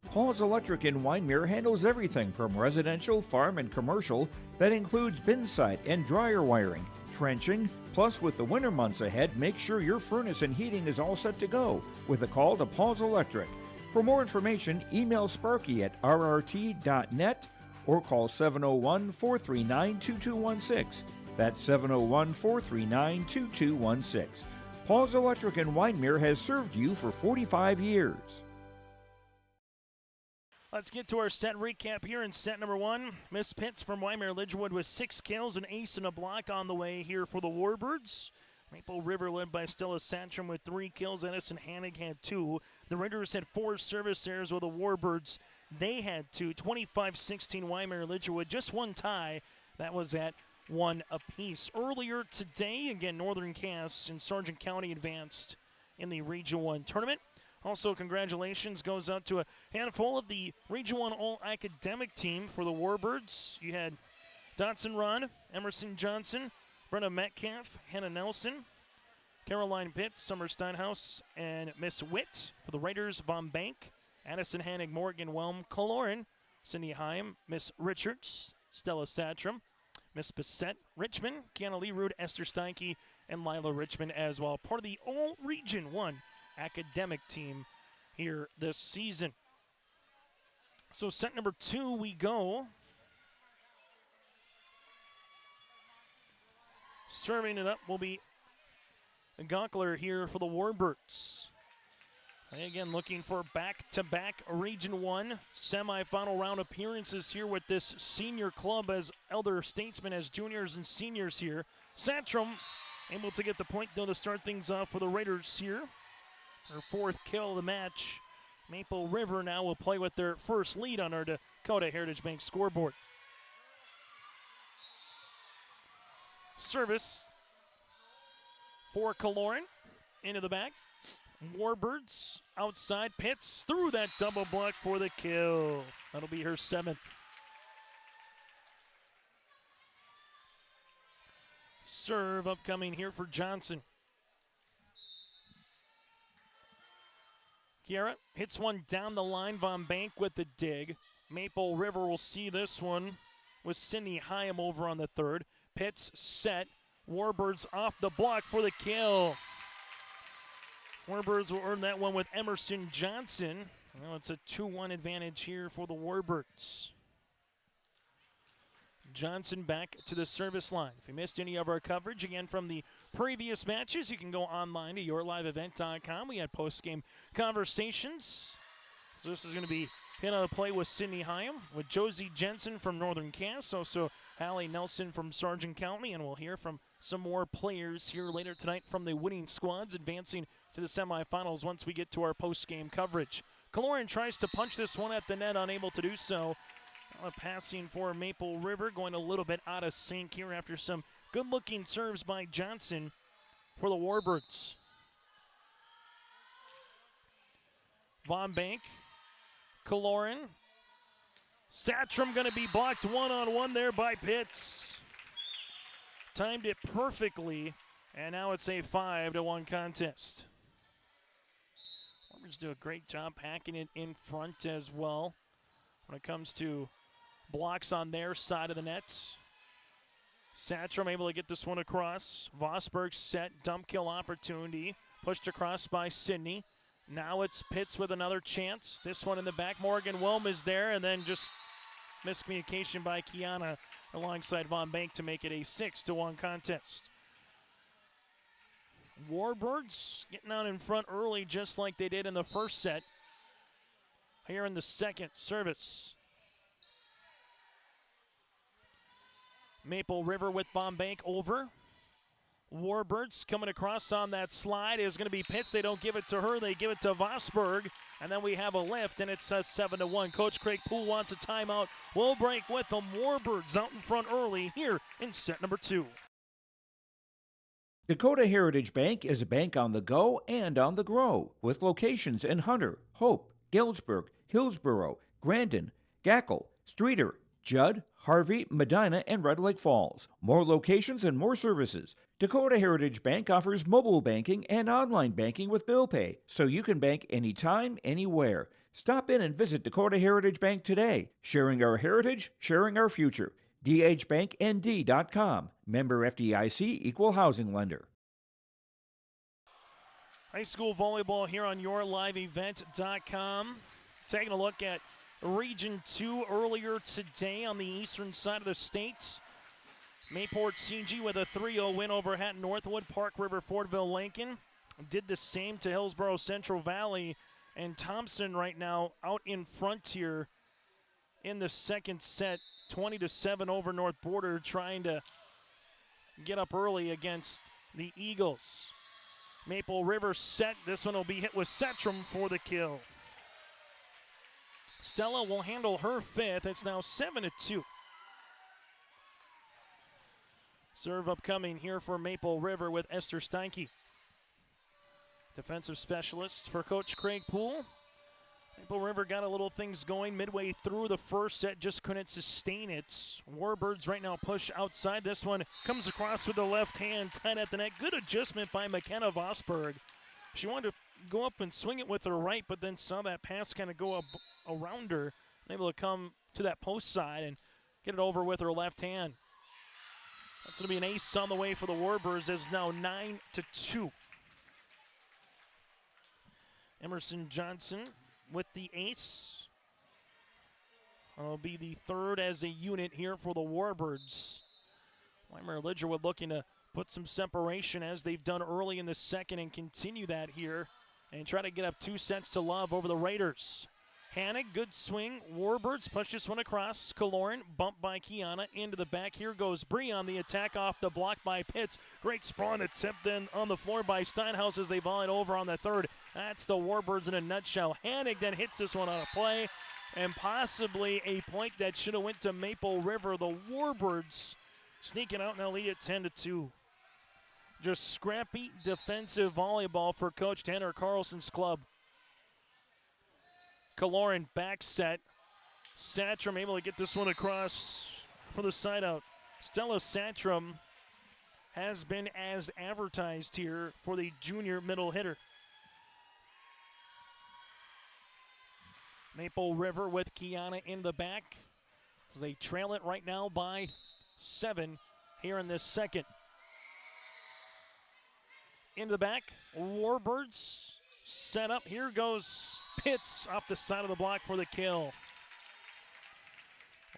Paul's Electric in Wyndmere handles everything from residential, farm, and commercial that includes bin site and dryer wiring, trenching, plus with the winter months ahead, make sure your furnace and heating is all set to go with a call to Paul's Electric. For more information, email Sparky at rrt.net or call 701-439-2216. That's 701-439-2216. Paul's Electric in Wyndmere has served you for 45 years. Let's get to our set recap here in set number one. Miss Pitts from Wyndmere-Lidgerwood with 6 kills, an ace and a block on the way here for the Warbirds. Maple River led by Stella Santrum with 3 kills. Edison Hannig had 2. The Raiders had 4 service errors, while the Warbirds, they had 2. 25-16 Wyndmere-Lidgerwood. Just one tie. That was at 1 apiece. Earlier today, again, Northern Cass and Sargent County advanced in the Region 1 tournament. Also, congratulations goes out to a handful of the Region 1 All-Academic team for the Warbirds. You had Dotson Ron, Emerson Johnson, Brenna Metcalf, Hannah Nelson, Caroline Pitts, Summer Steinhaus, and Miss Witt. For the Raiders, Von Bank, Addison Hannig, Morgan Whelm, Colorin, Cindy Heim, Miss Richards, Stella Satram, Miss Bissett, Richmond, Kiana Lee Rude, Esther Steinke, and Lila Richmond as well. Part of the All-Region 1 academic team here this season. So set number 2 we go. Serving it up will be Gonkler here for the Warbirds. They again looking for back-to-back Region 1 semifinal round appearances here with this senior club as elder statesmen, as juniors and seniors here. Santrum able to get the point though to start things off for the Raiders here. Her 4th kill of the match. Maple River now will play with their first lead on our Dakota Heritage Bank scoreboard. Service for Colorin into the back. Warbirds outside. Pitts through that double block for the kill. That'll be her 7th. Serve upcoming here for Johnson. Kiara hits one down the line. Von Bank with the dig. Maple River will see this one with Sydney Hyam over on the third. Pitts set. Warbirds off the block for the kill. Warbirds will earn that one with Emerson Johnson. Well, it's a 2-1 advantage here for the Warbirds. Johnson back to the service line. If you missed any of our coverage, again, from the previous matches, you can go online to yourliveevent.com. We had post-game conversations. So this is going to be hit on a play with Sydney Hyam, with Josie Jensen from Northern Cass, also Hallie Nelson from Sargent County, and we'll hear from some more players here later tonight from the winning squads advancing to the semifinals once we get to our post-game coverage. Kaloran tries to punch this one at the net, unable to do so. Passing for Maple River, going a little bit out of sync here after some good-looking serves by Johnson for the Warbirds. Von Bank, Kaloran. Satrom going to be blocked one-on-one there by Pitts. Timed it perfectly, and now it's a 5-1 contest. Warbirds do a great job packing it in front as well when it comes to blocks on their side of the net. Satrom able to get this one across. Vosberg set, dump kill opportunity. Pushed across by Sydney. Now it's Pitts with another chance. This one in the back. Morgan Wilm is there, and then just miscommunication by Kiana alongside Von Bank to make it a 6-1 contest. Warbirds getting out in front early just like they did in the first set. Here in the second service. Maple River with Von Bank over. Warbirds coming across on that slide is going to be Pitts. They don't give it to her. They give it to Vosberg. And then we have a lift, and it's a 7-1. Coach Craig Poole wants a timeout. We'll break with them. Warbirds out in front early here in set number 2. Dakota Heritage Bank is a bank on the go and on the grow, with locations in Hunter, Hope, Galesburg, Hillsborough, Grandin, Gackle, Streeter, Judd, Harvey, Medina, and Red Lake Falls. More locations and more services. Dakota Heritage Bank offers mobile banking and online banking with bill pay, so you can bank anytime, anywhere. Stop in and visit Dakota Heritage Bank today. Sharing our heritage, sharing our future. dhbanknd.com. Member FDIC, Equal Housing Lender. High school volleyball here on yourliveevent.com. Taking a look at Region 2 earlier today on the eastern side of the state. Mayport CG with a 3-0 win over Hatton Northwood. Park River Fordville Lincoln did the same to Hillsborough Central Valley. And Thompson right now out in front here in the second set. 20-7 over North Border, trying to get up early against the Eagles. Maple River set. This one will be hit with Setram for the kill. Stella will handle her fifth. It's now 7-2. Serve upcoming here for Maple River with Esther Steinke. Defensive specialist for Coach Craig Poole. Maple River got a little things going midway through the first set, just couldn't sustain it. Warbirds right now push outside. This one comes across with the left hand, tight at the net. Good adjustment by McKenna Vosberg. She wanted to go up and swing it with her right, but then saw that pass kind of go up around her. Able to come to that post side and get it over with her left hand. That's going to be an ace on the way for the Warbirds. It's now 9-2. Emerson Johnson with the ace. It'll be the third as a unit here for the Warbirds. Wyndmere-Lidgerwood looking to put some separation as they've done early in the second and continue that here and try to get up 2-0 over the Raiders. Hannig, good swing. Warbirds push this one across. Kaloran, bumped by Kiana into the back. Here goes Bree on the attack off the block by Pitts. Great sprawn attempt then on the floor by Steinhaus as they volleyed over on the third. That's the Warbirds in a nutshell. Hannig then hits this one on a play and possibly a point that should have went to Maple River. The Warbirds sneaking out and they'll lead it 10-2. Just scrappy defensive volleyball for Coach Tanner Carlson's club. Kaloran back set. Satram able to get this one across for the side out. Stella Satram has been as advertised here for the junior middle hitter. Maple River with Kiana in the back as they trail it right now by 7 here in this second. Into the back, Warbirds set up. Here goes Pitts off the side of the block for the kill.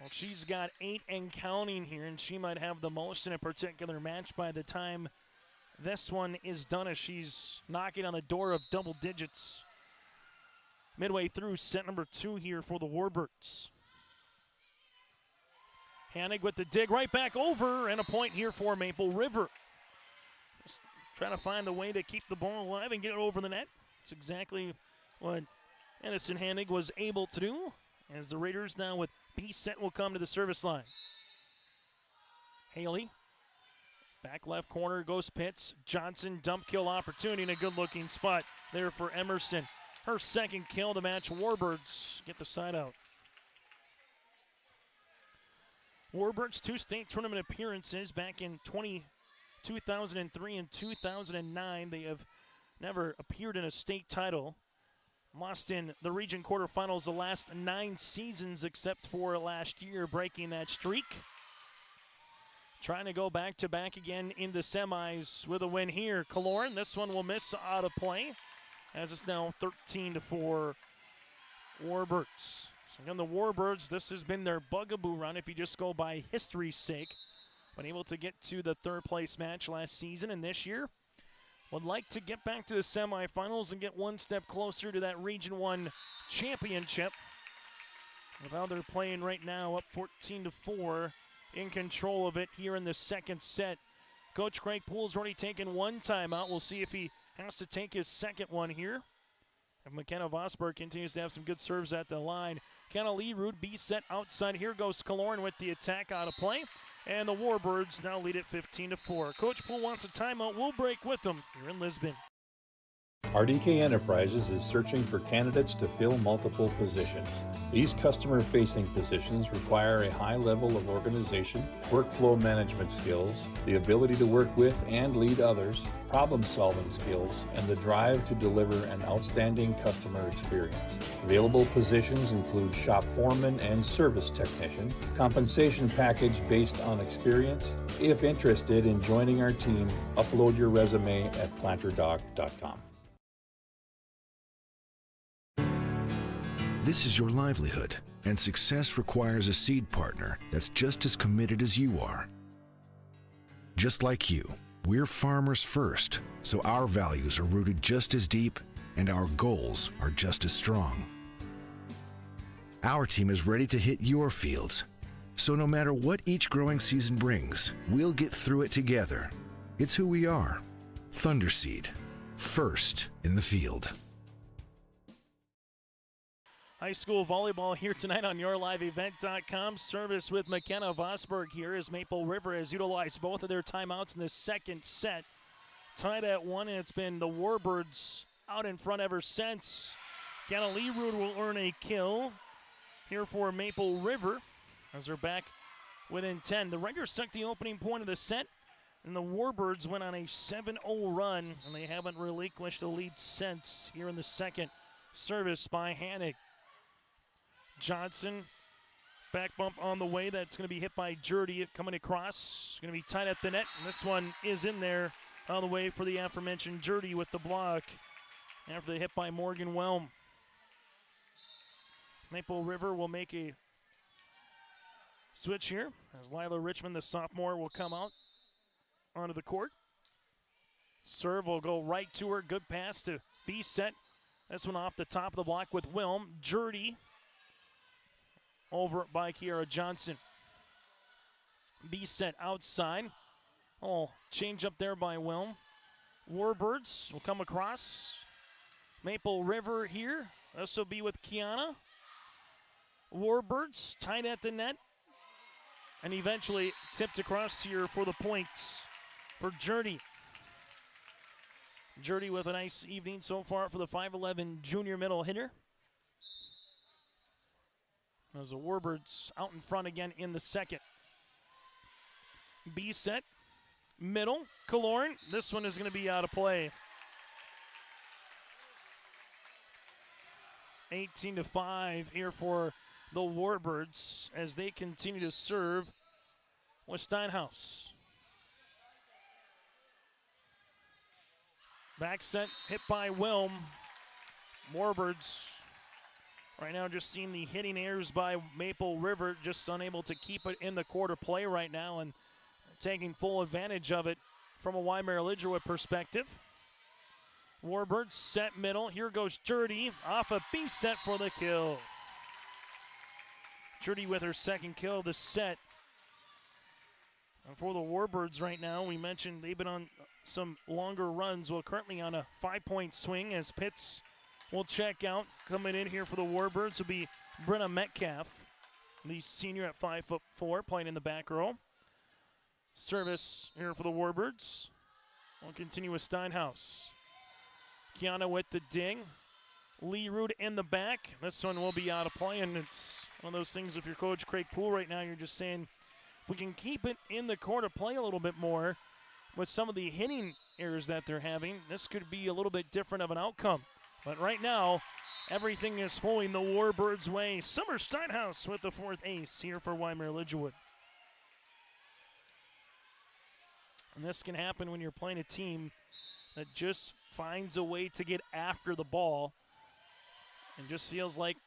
Well, she's got 8 and counting here, and she might have the most in a particular match by the time this one is done, as she's knocking on the door of double digits midway through set number 2 here for the Warbirds. Hanig with the dig right back over, and a point here for Maple River. Just trying to find a way to keep the ball alive and get it over the net. It's exactly what Edison Hanig was able to do, as the Raiders now with B set will come to the service line. Haley, back left corner goes Pitts. Johnson, dump kill opportunity, and a good-looking spot there for Emerson. Her second kill to match. Warbirds get the side out. Warbirds 2 state tournament appearances back in 2003 and 2009. They have never appeared in a state title. Lost in the region quarterfinals the last 9 seasons except for last year, breaking that streak. Trying to go back-to-back again in the semis with a win here. Kaloran, this one will miss out of play, as it's now 13-4 Warbirds. So again, the Warbirds, this has been their bugaboo run if you just go by history's sake. Been able to get to the third-place match last season, and this year would like to get back to the semifinals and get one step closer to that Region 1 championship. With how they're playing right now, up 14-4, in control of it here in the second set. Coach Craig Poole's already taken one timeout. We'll see if he has to take his second one here. And McKenna Vosberg continues to have some good serves at the line. Kenna Lerud, B set outside. Here goes Kaloran with the attack out of play. And the Warbirds now lead it 15-4. Coach Poole wants a timeout. We'll break with them here in Lisbon. RDK Enterprises is searching for candidates to fill multiple positions. These customer-facing positions require a high level of organization, workflow management skills, the ability to work with and lead others, problem-solving skills, and the drive to deliver an outstanding customer experience. Available positions include shop foreman and service technician. Compensation package based on experience. If interested in joining our team, upload your resume at planterdoc.com. This is your livelihood, and success requires a seed partner that's just as committed as you are. Just like you, we're farmers first, so our values are rooted just as deep and our goals are just as strong. Our team is ready to hit your fields, so no matter what each growing season brings, we'll get through it together. It's who we are. Thunderseed, first in the field. High school volleyball here tonight on YourLiveEvent.com. Service with McKenna Vosberg here as Maple River has utilized both of their timeouts in the second set. Tied at 1, and it's been the Warbirds out in front ever since. Kenna Lerud will earn a kill here for Maple River as they're back within 10. The Raiders sucked the opening point of the set, and the Warbirds went on a 7-0 run, and they haven't relinquished the lead since here in the second. Service by Hanig. Johnson, back bump on the way. That's going to be hit by Jurdy coming across. Going to be tight at the net, and this one is in there on the way for the aforementioned Jurdy with the block after the hit by Morgan Whelm. Maple River will make a switch here as Lila Richmond, the sophomore, will come out onto the court. Serve will go right to her. Good pass to B set. This one off the top of the block with Whelm. Jurdy over by Kiara Johnson. B set outside. Oh, change up there by Whelm. Warbirds will come across. Maple River here. This will be with Kiana. Warbirds tight at the net. And eventually tipped across here for the points for Jurdy. Jurdy with a nice evening so far for the 5'11 junior middle hitter. As the Warbirds out in front again in the second. B set, middle, Kaloran. This one is going to be out of play. 18-5 here for the Warbirds as they continue to serve with Steinhaus. Back set hit by Wilm. Warbirds right now just seeing the hitting errors by Maple River, just unable to keep it in the quarter play right now and taking full advantage of it from a Wyndmere-Lidgerwood perspective. Warbirds set middle. Here goes Jurdy off a B set for the kill. Jurdy with her second kill of the set. And for the Warbirds right now, we mentioned they've been on some longer runs. Well, currently on a 5-point swing as Pitts will check out. Coming in here for the Warbirds will be Brenna Metcalf, the senior at 5'4", playing in the back row. Service here for the Warbirds. We'll continue with Steinhaus. Kiana with the ding. Lee Root in the back. This one will be out of play, and it's one of those things, if you're Coach Craig Poole right now, you're just saying, if we can keep it in the quarter play a little bit more with some of the hitting errors that they're having, this could be a little bit different of an outcome. But right now, everything is flowing the Warbirds' way. Summer Steinhaus with the fourth ace here for Wyndmere-Lidgerwood. And this can happen when you're playing a team that just finds a way to get after the ball and just feels like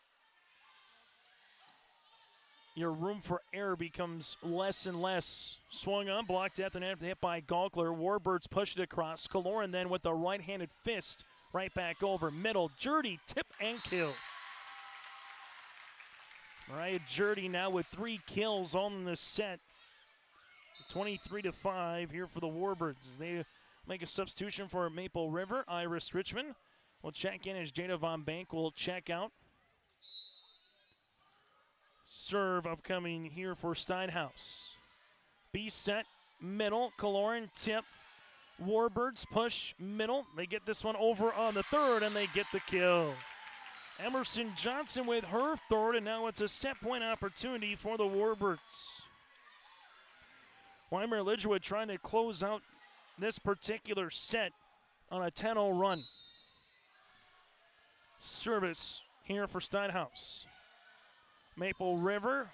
your room for error becomes less and less. Swung on, blocked at the net, hit by Gaukler. Warbirds push it across. Kaloran then with the right-handed fist right back over. Middle, Jurdy, tip and kill. Mariah Jurdy now with 3 kills on the set. 23-5 here for the Warbirds as they make a substitution for Maple River. Iris Richmond will check in as Jada Von Bank will check out. Serve upcoming here for Steinhaus. B set, middle, Kaloran tip. Warbirds push middle. They get this one over on the third and they get the kill. Emerson Johnson with her third, and now it's a set point opportunity for the Warbirds. Wyndmere-Lidgerwood trying to close out this particular set on a 10-0 run. Service here for Steinhaus. Maple River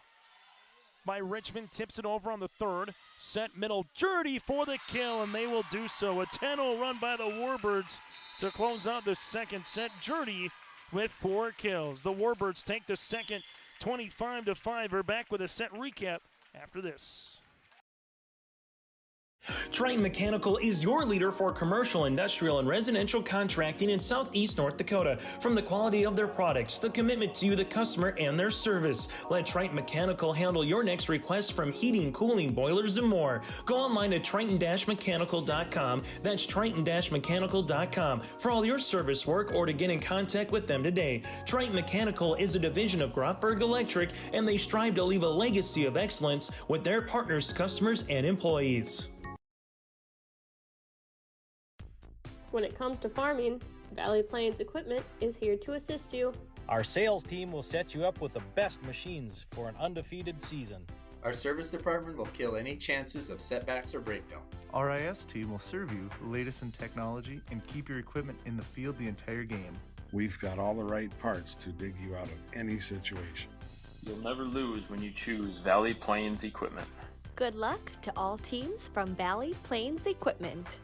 by Richmond tips it over on the third. Set middle, Jurdy for the kill, and they will do so. A 10-0 run by the Warbirds to close out the second set. Jurdy with 4 kills. The Warbirds take the second 25-5. We're back with a set recap after this. Triton Mechanical is your leader for commercial, industrial, and residential contracting in southeast North Dakota. From the quality of their products, the commitment to you, the customer, and their service, let Triton Mechanical handle your next request from heating, cooling, boilers, and more. Go online to triton-mechanical.com. That's triton-mechanical.com for all your service work or to get in contact with them today. Triton Mechanical is a division of Grotberg Electric, and they strive to leave a legacy of excellence with their partners, customers, and employees. When it comes to farming, Valley Plains Equipment is here to assist you. Our sales team will set you up with the best machines for an undefeated season. Our service department will kill any chances of setbacks or breakdowns. Our IS team will serve you the latest in technology and keep your equipment in the field the entire game. We've got all the right parts to dig you out of any situation. You'll never lose when you choose Valley Plains Equipment. Good luck to all teams from Valley Plains Equipment.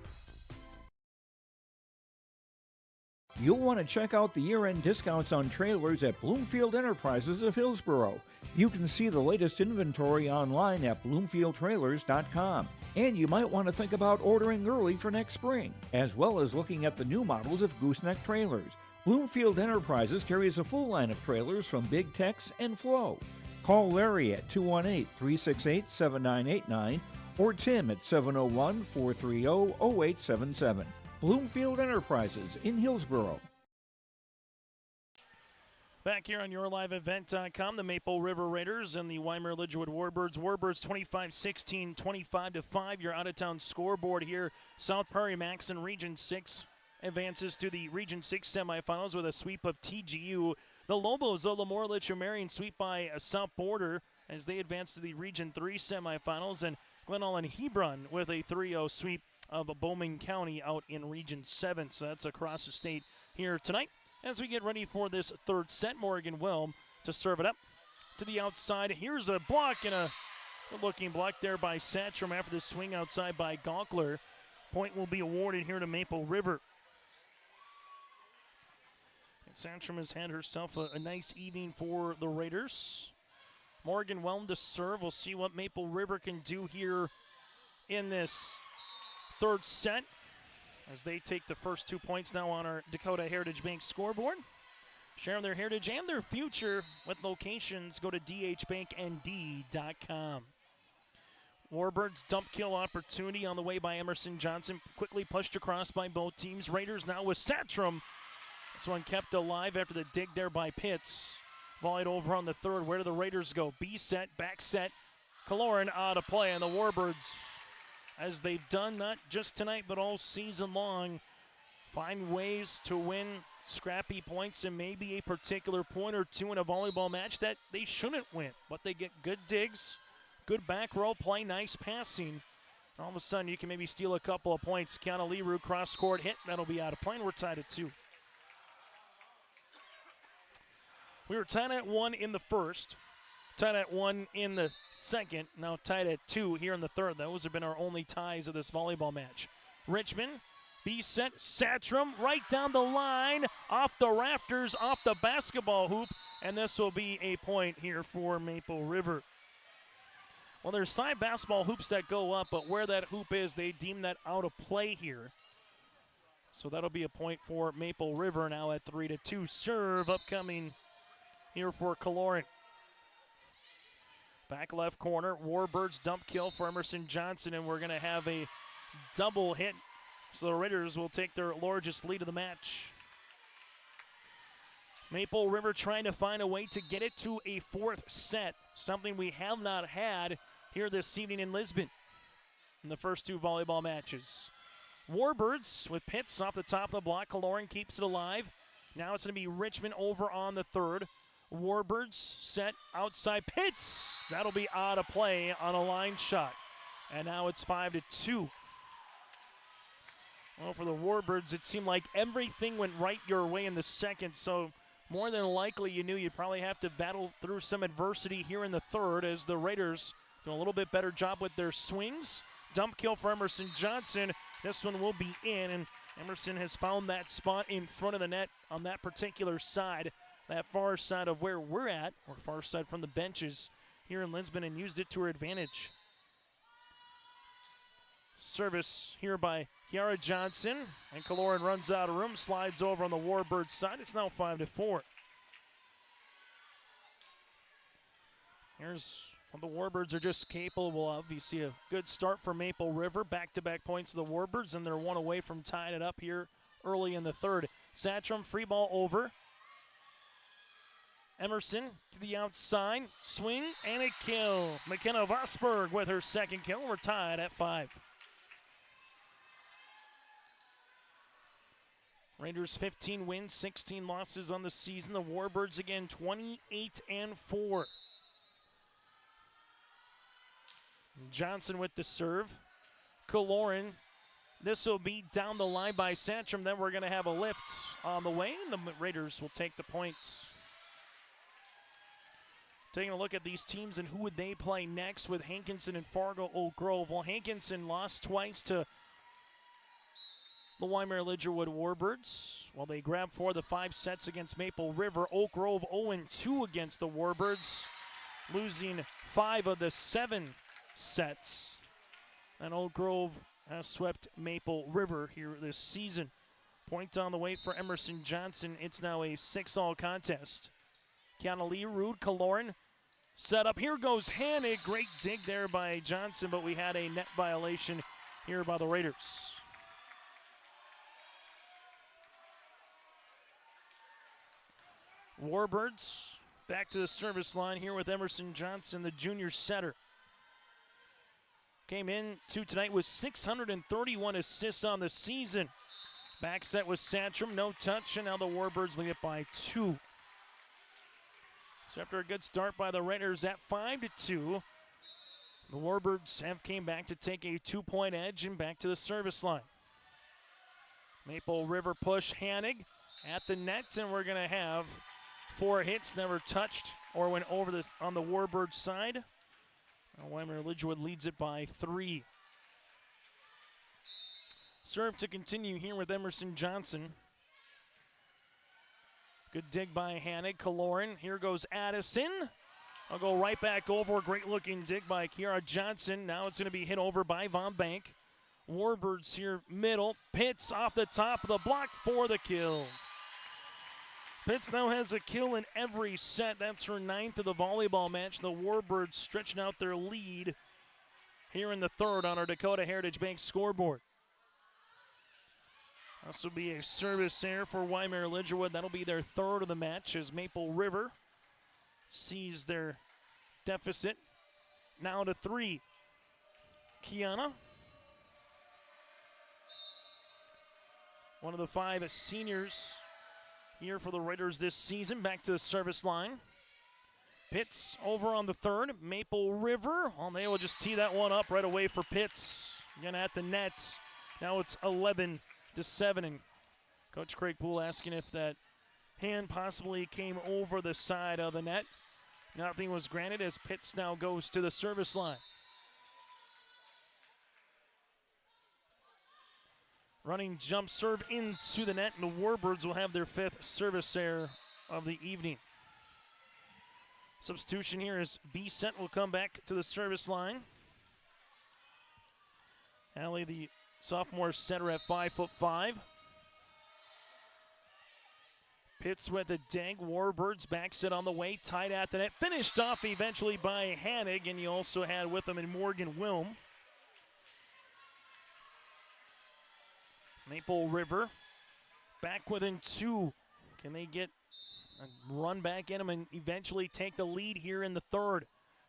You'll want to check out the year-end discounts on trailers at Bloomfield Enterprises of Hillsboro. You can see the latest inventory online at bloomfieldtrailers.com. And you might want to think about ordering early for next spring, as well as looking at the new models of gooseneck trailers. Bloomfield Enterprises carries a full line of trailers from Big Tex and Flow. Call Larry at 218-368-7989 or Tim at 701-430-0877. Bloomfield Enterprises in Hillsboro. Back here on YourLiveEvent.com, the Maple River Raiders and the Wyndmere-Lidgerwood Warbirds. Warbirds 25-16, 25-5. Your out-of-town scoreboard here. South Prairie Maxon Region 6 advances to the Region 6 semifinals with a sweep of TGU. The Lobos of Lemoore-Litchfield-Marion sweep by South Border as they advance to the Region 3 semifinals. And Glen Ellyn-Hebron with a 3-0 sweep of Bowman County out in Region 7. So that's across the state here tonight. As we get ready for this third set, Morgan Wilm to serve it up to the outside. Here's a block and a good-looking block there by Satcham after the swing outside by Gonkler. Point will be awarded here to Maple River. And Satcham has had herself a nice evening for the Raiders. Morgan Wilm to serve. We'll see what Maple River can do here in this third set as they take the first 2 points now on our Dakota Heritage Bank scoreboard. Sharing their heritage and their future with locations. Go to dhbanknd.com. Warbirds dump kill opportunity on the way by Emerson Johnson. Quickly pushed across by both teams. Raiders now with Satcham. This one kept alive after the dig there by Pitts. Volleyed over on the third. Where do the Raiders go? B set, back set. Kaloran out of play, and the Warbirds, as they've done not just tonight but all season long, find ways to win scrappy points and maybe a particular point or two in a volleyball match that they shouldn't win. But they get good digs, good back row play, nice passing. All of a sudden, you can maybe steal a couple of points. Kiana Leroux cross-court hit. That'll be out of play, and we're tied at 2. We were tied at 1 in the first, tied at 1 in the second, now tied at 2 here in the third. Those have been our only ties of this volleyball match. Richmond, B set, Satcham, right down the line, off the rafters, off the basketball hoop, and this will be a point here for Maple River. Well, there's side basketball hoops that go up, but where that hoop is, they deem that out of play here. So that'll be a point for Maple River now at 3-2. Serve upcoming here for Kaloran. Back left corner, Warbirds dump kill for Emerson Johnson, and we're going to have a double hit. So the Raiders will take their largest lead of the match. Maple River trying to find a way to get it to a fourth set, something we have not had here this evening in Lisbon in the first 2 volleyball matches. Warbirds with Pitts off the top of the block. Kaloran keeps it alive. Now it's going to be Richmond over on the third. Warbirds set outside Pitts. That'll be out of play on a line shot. And now it's 5-2. Well, for the Warbirds, it seemed like everything went right your way in the second, so more than likely you knew you'd probably have to battle through some adversity here in the third as the Raiders do a little bit better job with their swings. Dump kill for Emerson Johnson. This one will be in, and Emerson has found that spot in front of the net on that particular side, that far side of where we're at, or far side from the benches here in Lisbon, and used it to her advantage. Service here by Kiara Johnson, and Kaloran runs out of room, slides over on the Warbird side. It's now 5-4. Here's what the Warbirds are just capable of. You see a good start for Maple River. Back-to-back points to the Warbirds, and they're one away from tying it up here early in the third. Satcham, free ball over. Emerson to the outside, swing, and a kill. McKenna Vosberg with her second kill. We're tied at 5. Raiders 15 wins, 16 losses on the season. The Warbirds again 28-4. Johnson with the serve. Kaloran. This will be down the line by Satcham. Then we're going to have a lift on the way, and the Raiders will take the points. Taking a look at these teams and who would they play next with Hankinson and Fargo Oak Grove. Well, Hankinson lost twice to the Wyndmere-Lidgerwood Warbirds. While they grabbed 4 of the 5 sets against Maple River. Oak Grove 0-2 against the Warbirds, losing 5 of the 7 sets. And Oak Grove has swept Maple River here this season. Point on the way for Emerson Johnson. It's now a 6-all contest. Kiana Leroux, Kaloran set up. Here goes Hannig. Great dig there by Johnson, but we had a net violation here by the Raiders. Warbirds back to the service line here with Emerson Johnson, the junior setter. Came in to tonight with 631 assists on the season. Back set with Satcham, no touch, and now the Warbirds lead it by 2. So after a good start by the Raiders at 5-2, the Warbirds have came back to take a 2-point edge and back to the service line. Maple River push, Hannig at the net, and we're going to have 4 hits, never touched or went over on the Warbirds side. Wyndmere-Lidgerwood leads it by 3. Serve to continue here with Emerson Johnson. Good dig by Hanig. Kaloran. Here goes Addison. I'll go right back over. Great looking dig by Kiara Johnson. Now it's going to be hit over by Von Bank. Warbirds here middle. Pitts off the top of the block for the kill. Pitts now has a kill in every set. That's her 9th of the volleyball match. The Warbirds stretching out their lead here in the 3rd on our Dakota Heritage Bank scoreboard. This will be a service error for Wyndmere-Lidgerwood. That'll be their 3rd of the match as Maple River sees their deficit. Now to 3. Kiana. One of the 5 seniors here for the Raiders this season. Back to the service line. Pitts over on the 3rd. Maple River. Well, they will just tee that one up right away for Pitts. Again at the net. Now it's 11-7. And Coach Craig Poole asking if that hand possibly came over the side of the net. Nothing was granted as Pitts now goes to the service line. Running jump serve into the net, and the Warbirds will have their 5th service error of the evening. Substitution here is B-Set will come back to the service line. Allie, the sophomore setter at 5'5". Pitts with a dig. Warbirds backs it on the way, tied at the net. Finished off eventually by Hanig, and you also had with him in Morgan Wilm. Maple River back within 2. Can they get a run back in them and eventually take the lead here in the 3rd?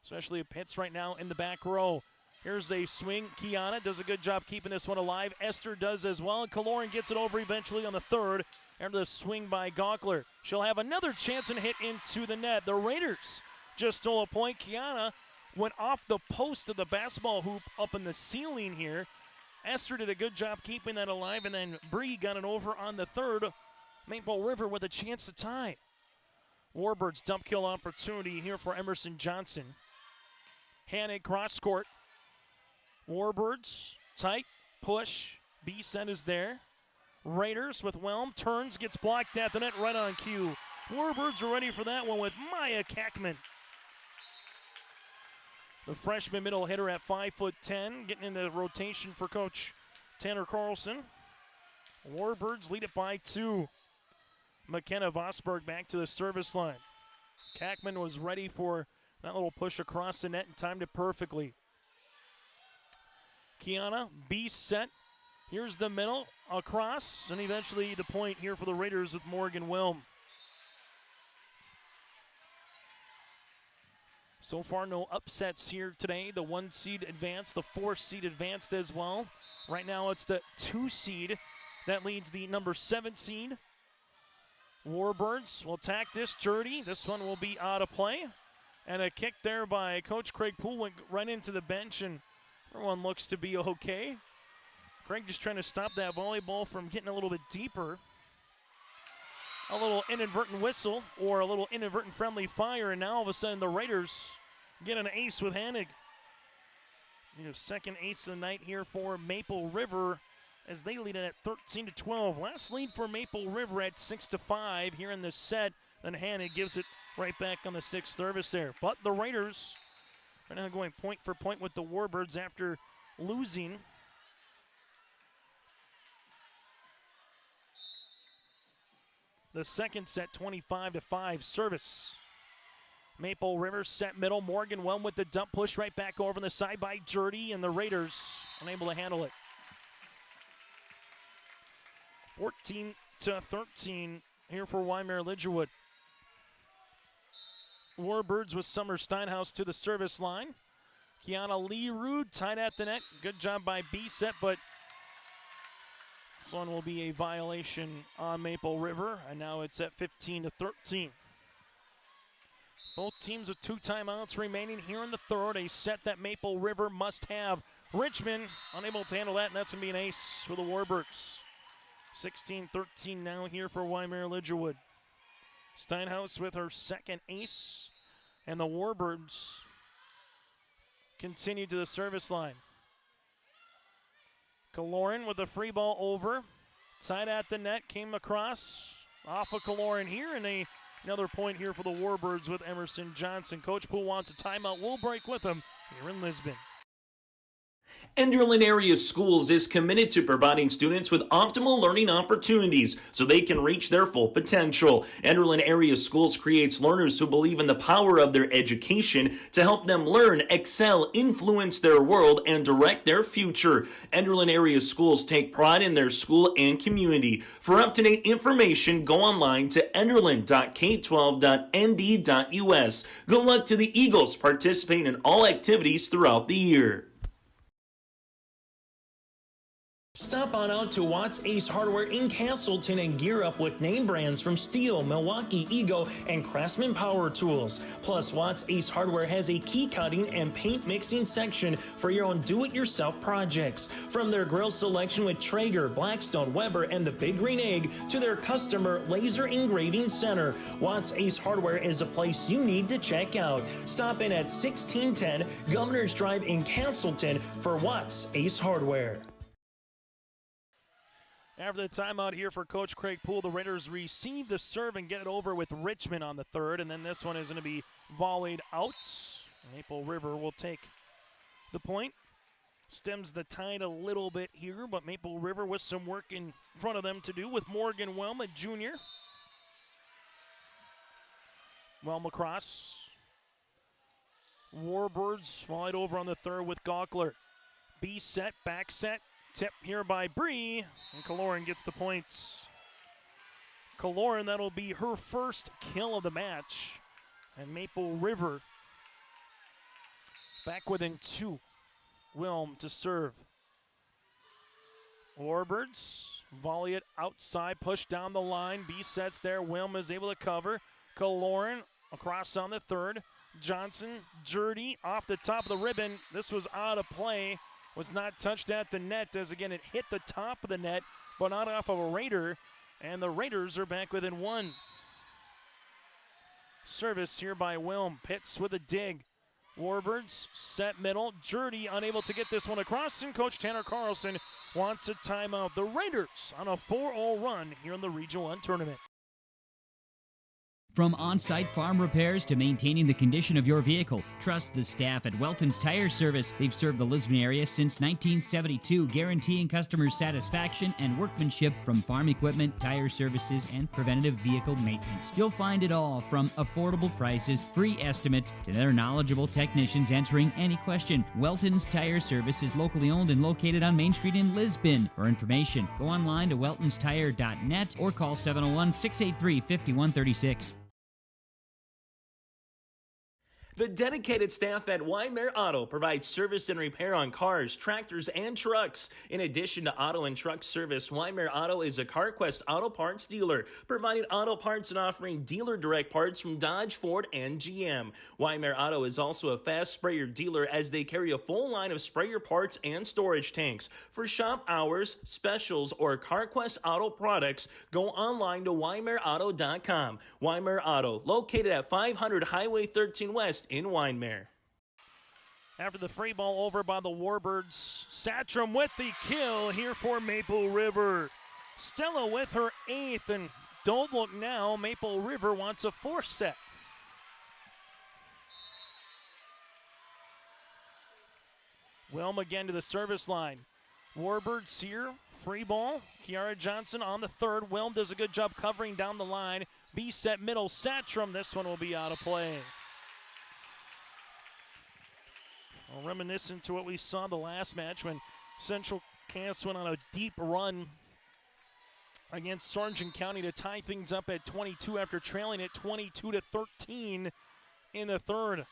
Especially if Pitts right now in the back row. Here's a swing. Kiana does a good job keeping this one alive. Esther does as well. And Kaloran gets it over eventually on the 3rd. After the swing by Gawkler. She'll have another chance and hit into the net. The Raiders just stole a point. Kiana went off the post of the basketball hoop up in the ceiling here. Esther did a good job keeping that alive, and then Bree got it over on the 3rd. Maple River with a chance to tie. Warbirds dump kill opportunity here for Emerson Johnson. Hanig cross court. Warbirds tight push. B-Set is there. Raiders with Whelm turns, gets blocked at the net right on cue. Warbirds are ready for that one with Maya Kackman. The freshman middle hitter at 5'10", getting in the rotation for Coach Tanner Carlson. Warbirds lead it by 2. McKenna Vosberg back to the service line. Kackman was ready for that little push across the net and timed it perfectly. Kiana, B-Set. Here's the middle, across, and eventually the point here for the Raiders with Morgan Wilm. So far, no upsets here today. The 1 seed advanced, the 4 seed advanced as well. Right now, it's the 2 seed that leads the number 7 seed. Warbirds will attack this Jurdy. This one will be out of play. And a kick there by Coach Craig Poole went right into the bench, and everyone looks to be okay. Craig just trying to stop that volleyball from getting a little bit deeper. A little inadvertent whistle or a little inadvertent friendly fire, and now all of a sudden the Raiders get an ace with Hanig. Second ace of the night here for Maple River as they lead it at 13-12. Last lead for Maple River at 6-5 here in this set. Then Hanig gives it right back on the 6th service there. But the Raiders are now going point for point with the Warbirds after losing. The second set, 25-5 service. Maple River set middle. Morgan Wilm with the dump push right back over on the side by Jurdy, and the Raiders unable to handle it. 14-13 here for Wyndmere-Lidgerwood. Warbirds with Summer Steinhaus to the service line. Kiana Lee-Rude tied at the net. Good job by B-Set, but this one will be a violation on Maple River, and now it's at 15-13. Both teams with 2 timeouts remaining here in the 3rd, a set that Maple River must have. Richmond unable to handle that, and that's going to be an ace for the Warbirds. 16-13 now here for Wyndmere-Lidgerwood. Steinhaus with her second ace, and the Warbirds continue to the service line. Kaloran with a free ball over. Side at the net, came across off of Kaloran here, and another point here for the Warbirds with Emerson Johnson. Coach Poole wants a timeout. We'll break with him here in Lisbon. Enderlin Area Schools is committed to providing students with optimal learning opportunities so they can reach their full potential. Enderlin Area Schools creates learners who believe in the power of their education to help them learn, excel, influence their world, and direct their future. Enderlin Area Schools take pride in their school and community. For up-to-date information, go online to enderlin.k12.nd.us. Good luck to the Eagles participating in all activities throughout the year. Stop on out to Watts Ace Hardware in Castleton and gear up with name brands from Steel, Milwaukee, Ego, and Craftsman Power Tools. Plus, Watts Ace Hardware has a key cutting and paint mixing section for your own do-it-yourself projects. From their grill selection with Traeger, Blackstone, Weber, and the Big Green Egg to their customer laser engraving center, Watts Ace Hardware is a place you need to check out. Stop in at 1610 Governor's Drive in Castleton for Watts Ace Hardware. After the timeout here for Coach Craig Poole, the Raiders receive the serve and get it over with Richmond on the third, and then this one is going to be volleyed out. Maple River will take the point. Stems the tide a little bit here, but Maple River with some work in front of them to do with Morgan Whelm, a junior. Whelm across. Warbirds volleyed over on the third with Gawkler. B set, back set. Tip here by Bree, and Kaloran gets the points. Kaloran, that'll be her first kill of the match. And Maple River back within two. Wilm to serve. Warbirds volley it outside, push down the line. B sets there. Wilm is able to cover. Kaloran across on the third. Johnson, Jurdy off the top of the ribbon. This was out of play. Was not touched at the net as, again, it hit the top of the net, but not off of a Raider, and the Raiders are back within one. Service here by Wilm. Pitts with a dig. Warbirds set middle. Jurdy unable to get this one across, and Coach Tanner Carlson wants a timeout. The Raiders on a 4-0 run here in the Region 1 tournament. From on-site farm repairs to maintaining the condition of your vehicle, trust the staff at Welton's Tire Service. They've served the Lisbon area since 1972, guaranteeing customer satisfaction and workmanship from farm equipment, tire services, and preventative vehicle maintenance. You'll find it all from affordable prices, free estimates, to their knowledgeable technicians answering any question. Welton's Tire Service is locally owned and located on Main Street in Lisbon. For information, go online to weltonstire.net or call 701-683-5136. The dedicated staff at Wyndmere Auto provides service and repair on cars, tractors, and trucks. In addition to auto and truck service, Wyndmere Auto is a CarQuest auto parts dealer, providing auto parts and offering dealer direct parts from Dodge, Ford, and GM. Wyndmere Auto is also a fast sprayer dealer as they carry a full line of sprayer parts and storage tanks. For shop hours, specials, or CarQuest auto products, go online to wyndmereauto.com. Wyndmere Auto, located at 500 Highway 13 West in Wyndmere. After the free ball over by the Warbirds, Satcham with the kill here for Maple River. Stella with her 8th, and don't look now, Maple River wants a 4th set. Wilm again to the service line. Warbirds here, free ball. Kiara Johnson on the third. Wilm does a good job covering down the line. B set middle, Satcham. This one will be out of play. Well, reminiscent to what we saw the last match when Central Cass went on a deep run against Sargent County to tie things up at 22 after trailing it 22-13 in the third.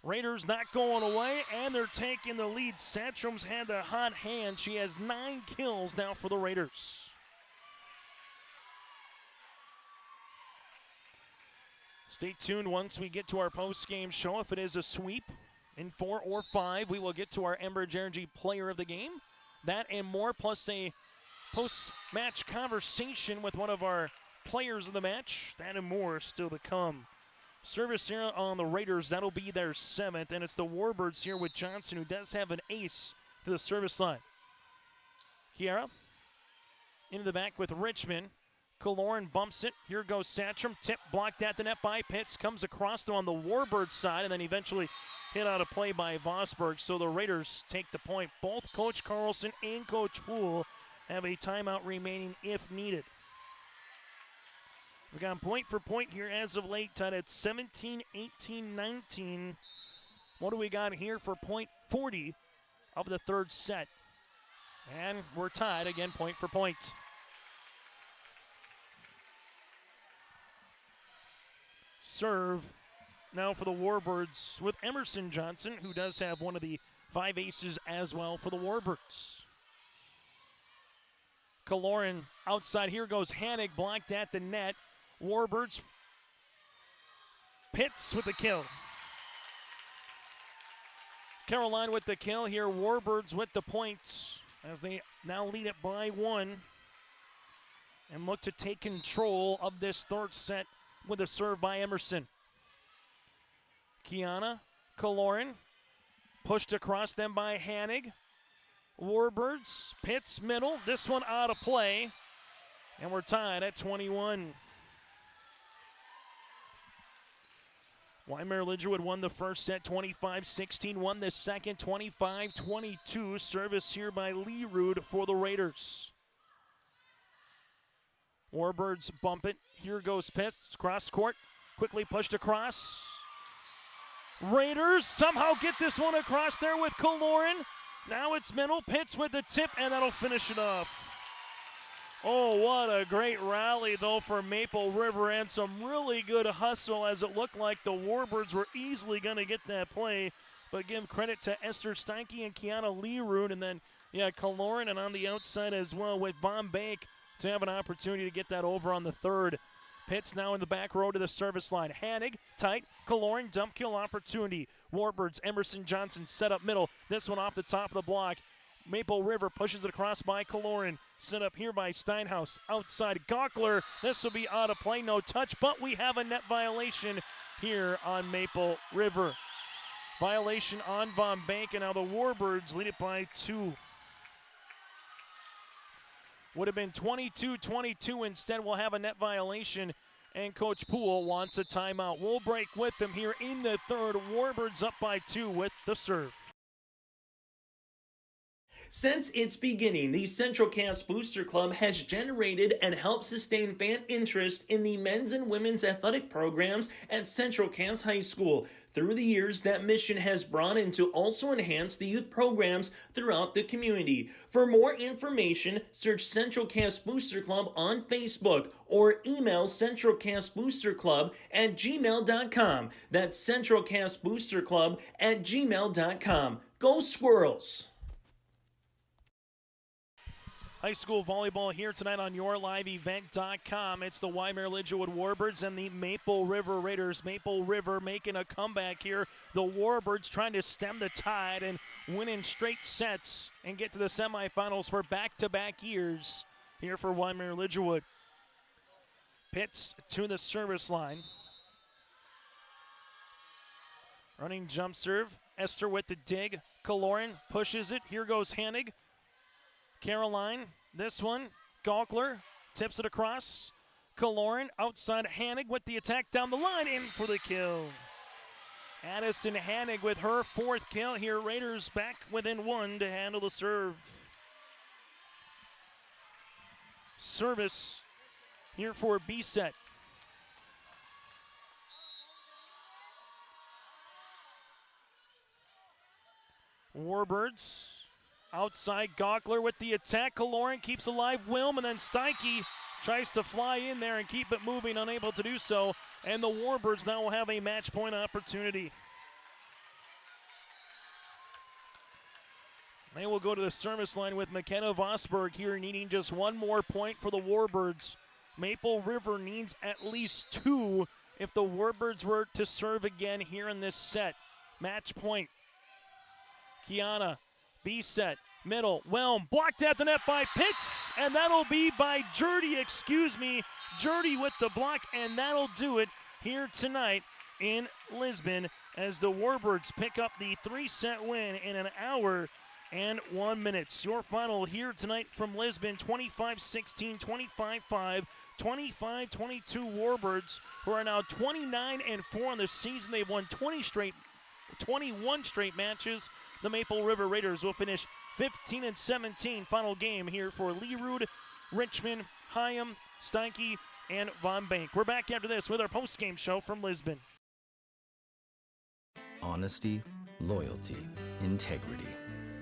Raiders not going away, and they're taking the lead. Satcham's had the hot hand. She has 9 kills now for the Raiders. Stay tuned once we get to our post-game show. If it is a sweep in 4 or 5, we will get to our Enbridge Energy Player of the Game. That and more, plus a post-match conversation with one of our players of the match. That and more still to come. Service here on the Raiders, that'll be their 7th, and it's the Warbirds here with Johnson, who does have an ace to the service line. Kiara into the back with Richmond. Kaloran bumps it. Here goes Satcham. Tip blocked at the net by Pitts. Comes across to on the Warbirds side, and then eventually hit out of play by Vosberg. So the Raiders take the point. Both Coach Carlson and Coach Poole have a timeout remaining if needed. We got point for point here as of late, tied at 17, 18, 19. What do we got here for point 40 of the third set? And we're tied again, point for point. Serve now for the Warbirds with Emerson Johnson, who does have one of the 5 aces as well for the Warbirds. Kaloran outside. Here goes Hannig, blocked at the net. Warbirds. Pitts with the kill. Caroline with the kill here. Warbirds with the points as they now lead it by 1 and look to take control of this third set with a serve by Emerson. Kiana, Kaloran, pushed across them by Hannig. Warbirds, Pitts middle. This one out of play. And we're tied at 21. Wyndmere-Lidgerwood won the first set 25-16, won the second 25-22. Service here by Leerud for the Raiders. Warbirds bump it. Here goes Pitts, cross court, quickly pushed across. Raiders somehow get this one across there with Kaloran. Now it's middle. Pitts with the tip, and that'll finish it off. Oh, what a great rally, though, for Maple River, and some really good hustle as it looked like the Warbirds were easily going to get that play. But give credit to Esther Steinke and Kiana Leerud, and then, Kaloran, and on the outside as well with Von Beek to have an opportunity to get that over on the third. Pitts now in the back row to the service line. Hannig, tight. Kaloran, dump kill opportunity. Warbirds, Emerson Johnson set up middle. This one off the top of the block. Maple River pushes it across by Kaloran. Set up here by Steinhaus. Outside Gockler. This will be out of play. No touch, but we have a net violation here on Maple River. Violation on Von Beek, and now the Warbirds lead it by 2. Would have been 22-22. Instead, we'll have a net violation, and Coach Poole wants a timeout. We'll break with him here in the third. Warbirds up by 2 with the serve. Since its beginning, the Central Cass Booster Club has generated and helped sustain fan interest in the men's and women's athletic programs at Central Cass High School. Through the years, that mission has broadened to also enhance the youth programs throughout the community. For more information, search Central Cass Booster Club on Facebook or email centralcassboosterclub@gmail.com. That's centralcassboosterclub@gmail.com. Go Squirrels! High school volleyball here tonight on YourLiveEvent.com. It's the Wyndmere-Lidgerwood Warbirds and the Maple River Raiders. Maple River making a comeback here. The Warbirds trying to stem the tide and win in straight sets and get to the semifinals for back-to-back years here for Wyndmere-Lidgerwood. Pitts to the service line. Running jump serve. Esther with the dig. Kaloran pushes it. Here goes Hannig. Caroline, this one, Gockler tips it across. Kaloran outside Hannig with the attack down the line, in for the kill. Addison Hannig with her 4th kill here. Raiders back within 1 to handle the serve. Service here for B set. Warbirds. Outside, Gockler with the attack. Kaloran keeps alive Wilm, and then Steinke tries to fly in there and keep it moving, unable to do so. And the Warbirds now will have a match point opportunity. They will go to the service line with McKenna Vosberg here, needing just 1 more point for the Warbirds. Maple River needs at least 2 if the Warbirds were to serve again here in this set. Match point. Kiana. B set, middle, Whelm, blocked at the net by Pitts, and that'll be by Jurdy, Jurdy with the block, and that'll do it here tonight in Lisbon as the Warbirds pick up the 3-set win in an hour and 1 minute. Your final here tonight from Lisbon, 25-16, 25-5, 25-22 Warbirds, who are now 29-4 on the season. They've won 21 straight matches. The Maple River Raiders will finish 15-17. Final game here for Leerud, Richmond, Hyam, Steinke, and Von Bank. We're back after this with our post-game show from Lisbon. Honesty, loyalty, integrity.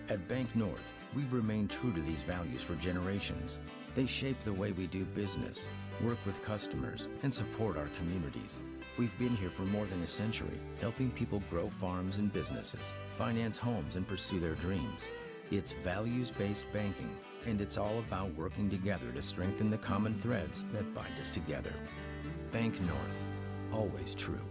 At Bank North, we've remained true to these values for generations. They shape the way we do business, work with customers, and support our communities. We've been here for more than a century, helping people grow farms and businesses, finance homes, and pursue their dreams. It's values-based banking, and it's all about working together to strengthen the common threads that bind us together. Bank North, always true.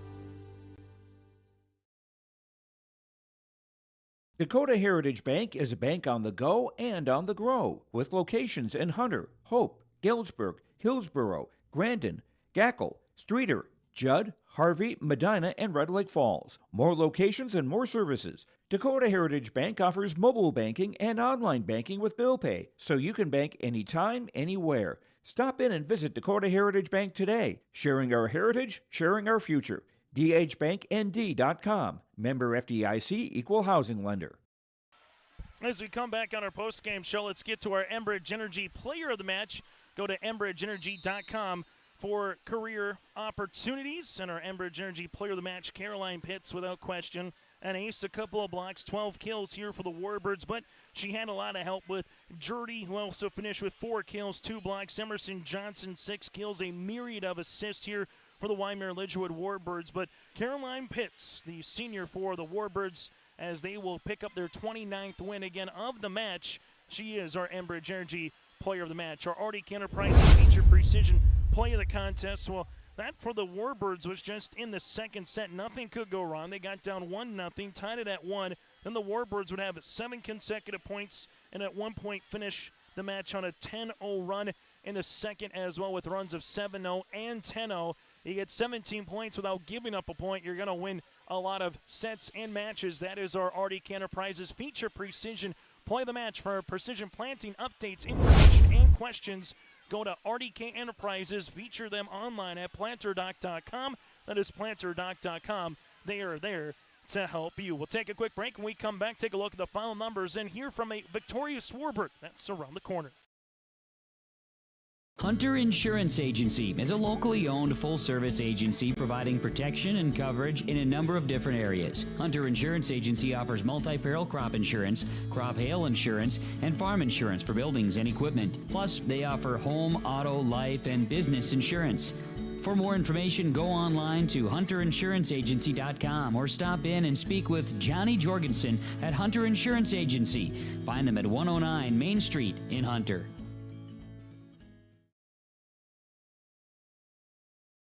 Dakota Heritage Bank is a bank on the go and on the grow, with locations in Hunter, Hope, Galesburg, Hillsborough, Grandin, Gackle, Streeter, Judd, Harvey, Medina, and Red Lake Falls. More locations and more services. Dakota Heritage Bank offers mobile banking and online banking with bill pay, so you can bank anytime, anywhere. Stop in and visit Dakota Heritage Bank today. Sharing our heritage, sharing our future. dhbanknd.com. Member FDIC, Equal Housing Lender. As we come back on our post-game show, let's get to our Enbridge Energy Player of the Match. Go to enbridgeenergy.com for career opportunities. And our Enbridge Energy Player of the Match, Caroline Pitts, without question. An ace, a couple of blocks, 12 kills here for the Warbirds, but she had a lot of help with Jurdy, who also finished with 4 kills, 2 blocks. Emerson Johnson, 6 kills, a myriad of assists here for the Wyndmere-Lidgerwood Warbirds. But Caroline Pitts, the senior for the Warbirds, as they will pick up their 29th win again of the match. She is our Enbridge Energy Player of the Match. Our Arctic Enterprises featured precision play of the contest. Well, that for the Warbirds was just in the second set. Nothing could go wrong. They got down 1-0, tied it at 1. Then the Warbirds would have 7 consecutive points and at one point finish the match on a 10-0 run in the second as well, with runs of 7-0 and 10-0. You get 17 points without giving up a point. You're going to win a lot of sets and matches. That is our Arctic Enterprises feature precision play of the match. For precision planting updates, information, and questions, go to RDK Enterprises. Feature them online at planterdoc.com. That is planterdoc.com. They are there to help you. We'll take a quick break. When we come back, take a look at the final numbers and hear from a victorious Warbird that's around the corner. Hunter Insurance Agency is a locally owned full-service agency providing protection and coverage in a number of different areas. Hunter Insurance Agency offers multi-peril crop insurance, crop hail insurance, and farm insurance for buildings and equipment. Plus, they offer home, auto, life, and business insurance. For more information, go online to hunterinsuranceagency.com or stop in and speak with Johnny Jorgensen at Hunter Insurance Agency. Find them at 109 Main Street in Hunter.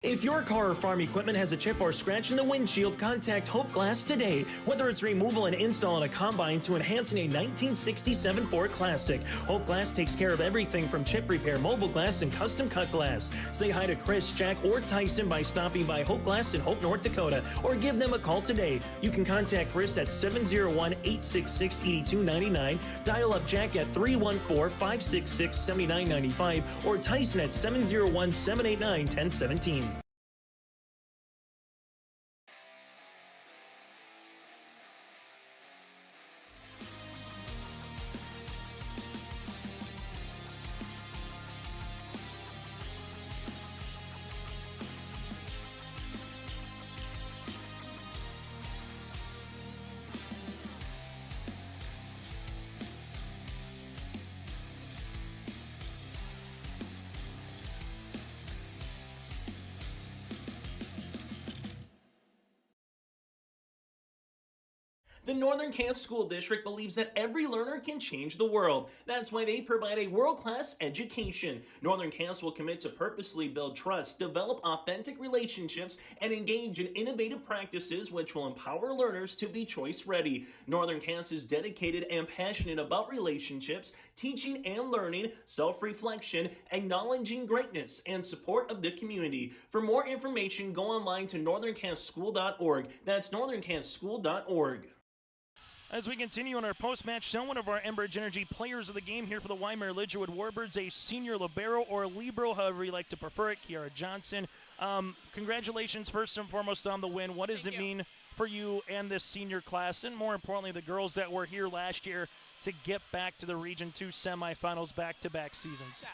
If your car or farm equipment has a chip or scratch in the windshield, contact Hope Glass today. Whether it's removal and install on a combine to enhancing a 1967 Ford Classic, Hope Glass takes care of everything from chip repair, mobile glass, and custom cut glass. Say hi to Chris, Jack, or Tyson by stopping by Hope Glass in Hope, North Dakota, or give them a call today. You can contact Chris at 701-866-8299, dial up Jack at 314-566-7995, or Tyson at 701-789-1017. The Northern Kansas School District believes that every learner can change the world. That's why they provide a world-class education. Northern Kansas will commit to purposely build trust, develop authentic relationships, and engage in innovative practices which will empower learners to be choice-ready. Northern Kansas is dedicated and passionate about relationships, teaching and learning, self-reflection, acknowledging greatness, and support of the community. For more information, go online to northernkansasschool.org. That's northernkansasschool.org. As we continue on our post-match show, one of our Enbridge Energy players of the game here for the Wyndmere-Lidgerwood Warbirds, a senior libero or libero, however you like to prefer it, Kiara Johnson. Congratulations first and foremost on the win. What does it mean for you and this senior class, and more importantly, the girls that were here last year to get back to the Region 2 semifinals back-to-back seasons? Yeah.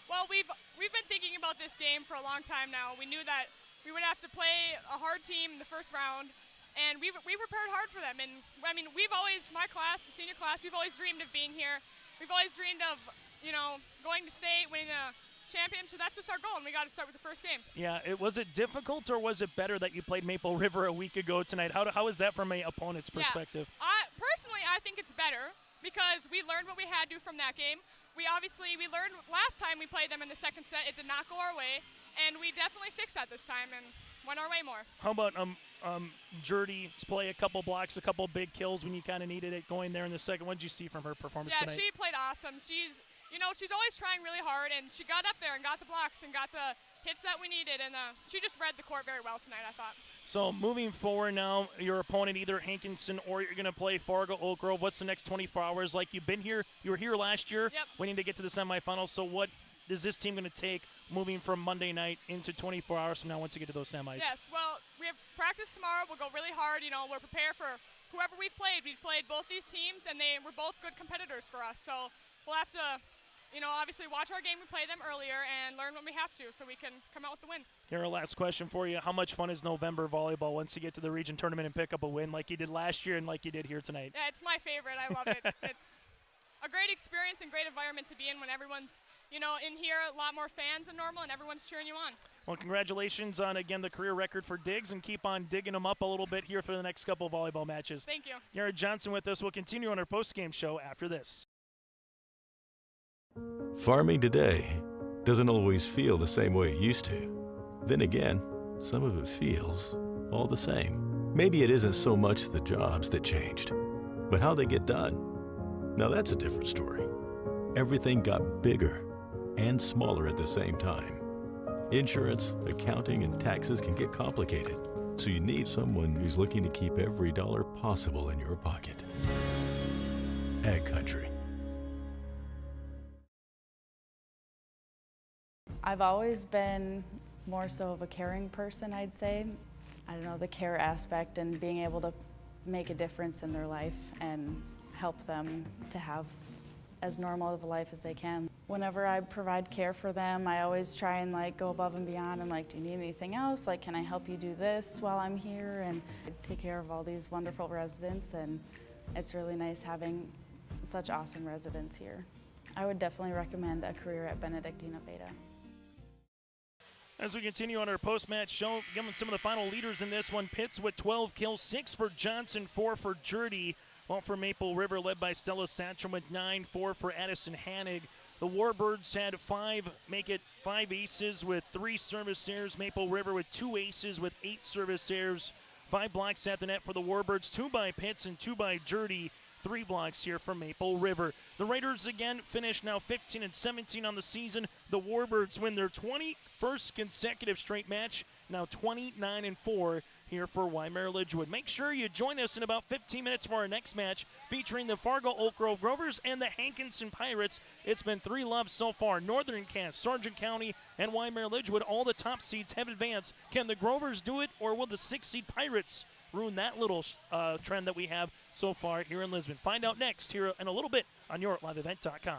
Well, we've been thinking about this game for a long time now. We knew that we would have to play a hard team in the first round, and we prepared hard for them. And I mean, my class, the senior class, we've always dreamed of being here. We've always dreamed of, going to state, winning a championship. So that's just our goal, and we got to start with the first game. Yeah, was it difficult, or was it better that you played Maple River a week ago tonight? How is that from an opponent's perspective? Personally, I think it's better because we learned what we had to from that game. We learned last time we played them in the second set, it did not go our way, and we definitely fixed that this time and went our way more. How about Jurdy's play, a couple blocks, a couple big kills when you kind of needed it going there in the second? What did you see from her performance tonight? Yeah, she played awesome. She's always trying really hard, and she got up there and got the blocks and got the hits that we needed, and she just read the court very well tonight, I thought. So moving forward now, your opponent either Hankinson or you're going to play Fargo Oak Grove. What's the next 24 hours like? You've been here, you were here last year, waiting to get to the semifinals. So what is this team going to take moving from Monday night into 24 hours from now once you get to those semis? Yes, well, we have practice tomorrow. We'll go really hard. We're prepared for whoever we've played. We've played both these teams, and they were both good competitors for us. So we'll have to obviously watch our game. We played them earlier and learn when we have to so we can come out with the win. Here, last question for you. How much fun is November volleyball once you get to the region tournament and pick up a win like you did last year and like you did here tonight? Yeah, it's my favorite. I love it. It's a great experience and great environment to be in when everyone's, in here, a lot more fans than normal, and everyone's cheering you on. Well, congratulations on, again, the career record for Diggs, and keep on digging them up a little bit here for the next couple of volleyball matches. Thank you. Kiara Johnson with us. We'll continue on our post-game show after this. Farming today doesn't always feel the same way it used to. Then again, some of it feels all the same. Maybe it isn't so much the jobs that changed, but how they get done. Now that's a different story. Everything got bigger and smaller at the same time. Insurance, accounting, and taxes can get complicated, so you need someone who's looking to keep every dollar possible in your pocket. Ag Country. I've always been more so of a caring person, I'd say. I don't know, the care aspect and being able to make a difference in their life and help them to have as normal of a life as they can. Whenever I provide care for them, I always try and go above and beyond and do you need anything else? Can I help you do this while I'm here? And I take care of all these wonderful residents, and it's really nice having such awesome residents here. I would definitely recommend a career at Benedictine Beta. As we continue on our post-match show, giving some of the final leaders in this one. Pitts with 12 kills, 6 for Johnson, 4 for Jurdy. While for Maple River, led by Stella Satcham with 9, 4 for Addison Hannig. The Warbirds had 5 aces with 3 service errors. Maple River with 2 aces with 8 service errors. 5 blocks at the net for the Warbirds, 2 by Pitts and 2 by Jurdy. 3 blocks here from Maple River. The Raiders again finish now 15-17 on the season. The Warbirds win their 21st consecutive straight match, now 29-4 here for Wyndmere-Lidgerwood. Make sure you join us in about 15 minutes for our next match featuring the Fargo Oak Grove Grovers and the Hankinson Pirates. It's been 3 loves so far. Northern Kansas, Sargent County, and Wyndmere-Lidgerwood, all the top seeds have advanced. Can the Grovers do it, or will the 6-seed Pirates ruin that little trend that we have so far here in Lisbon? Find out next here in a little bit on YourLiveEvent.com.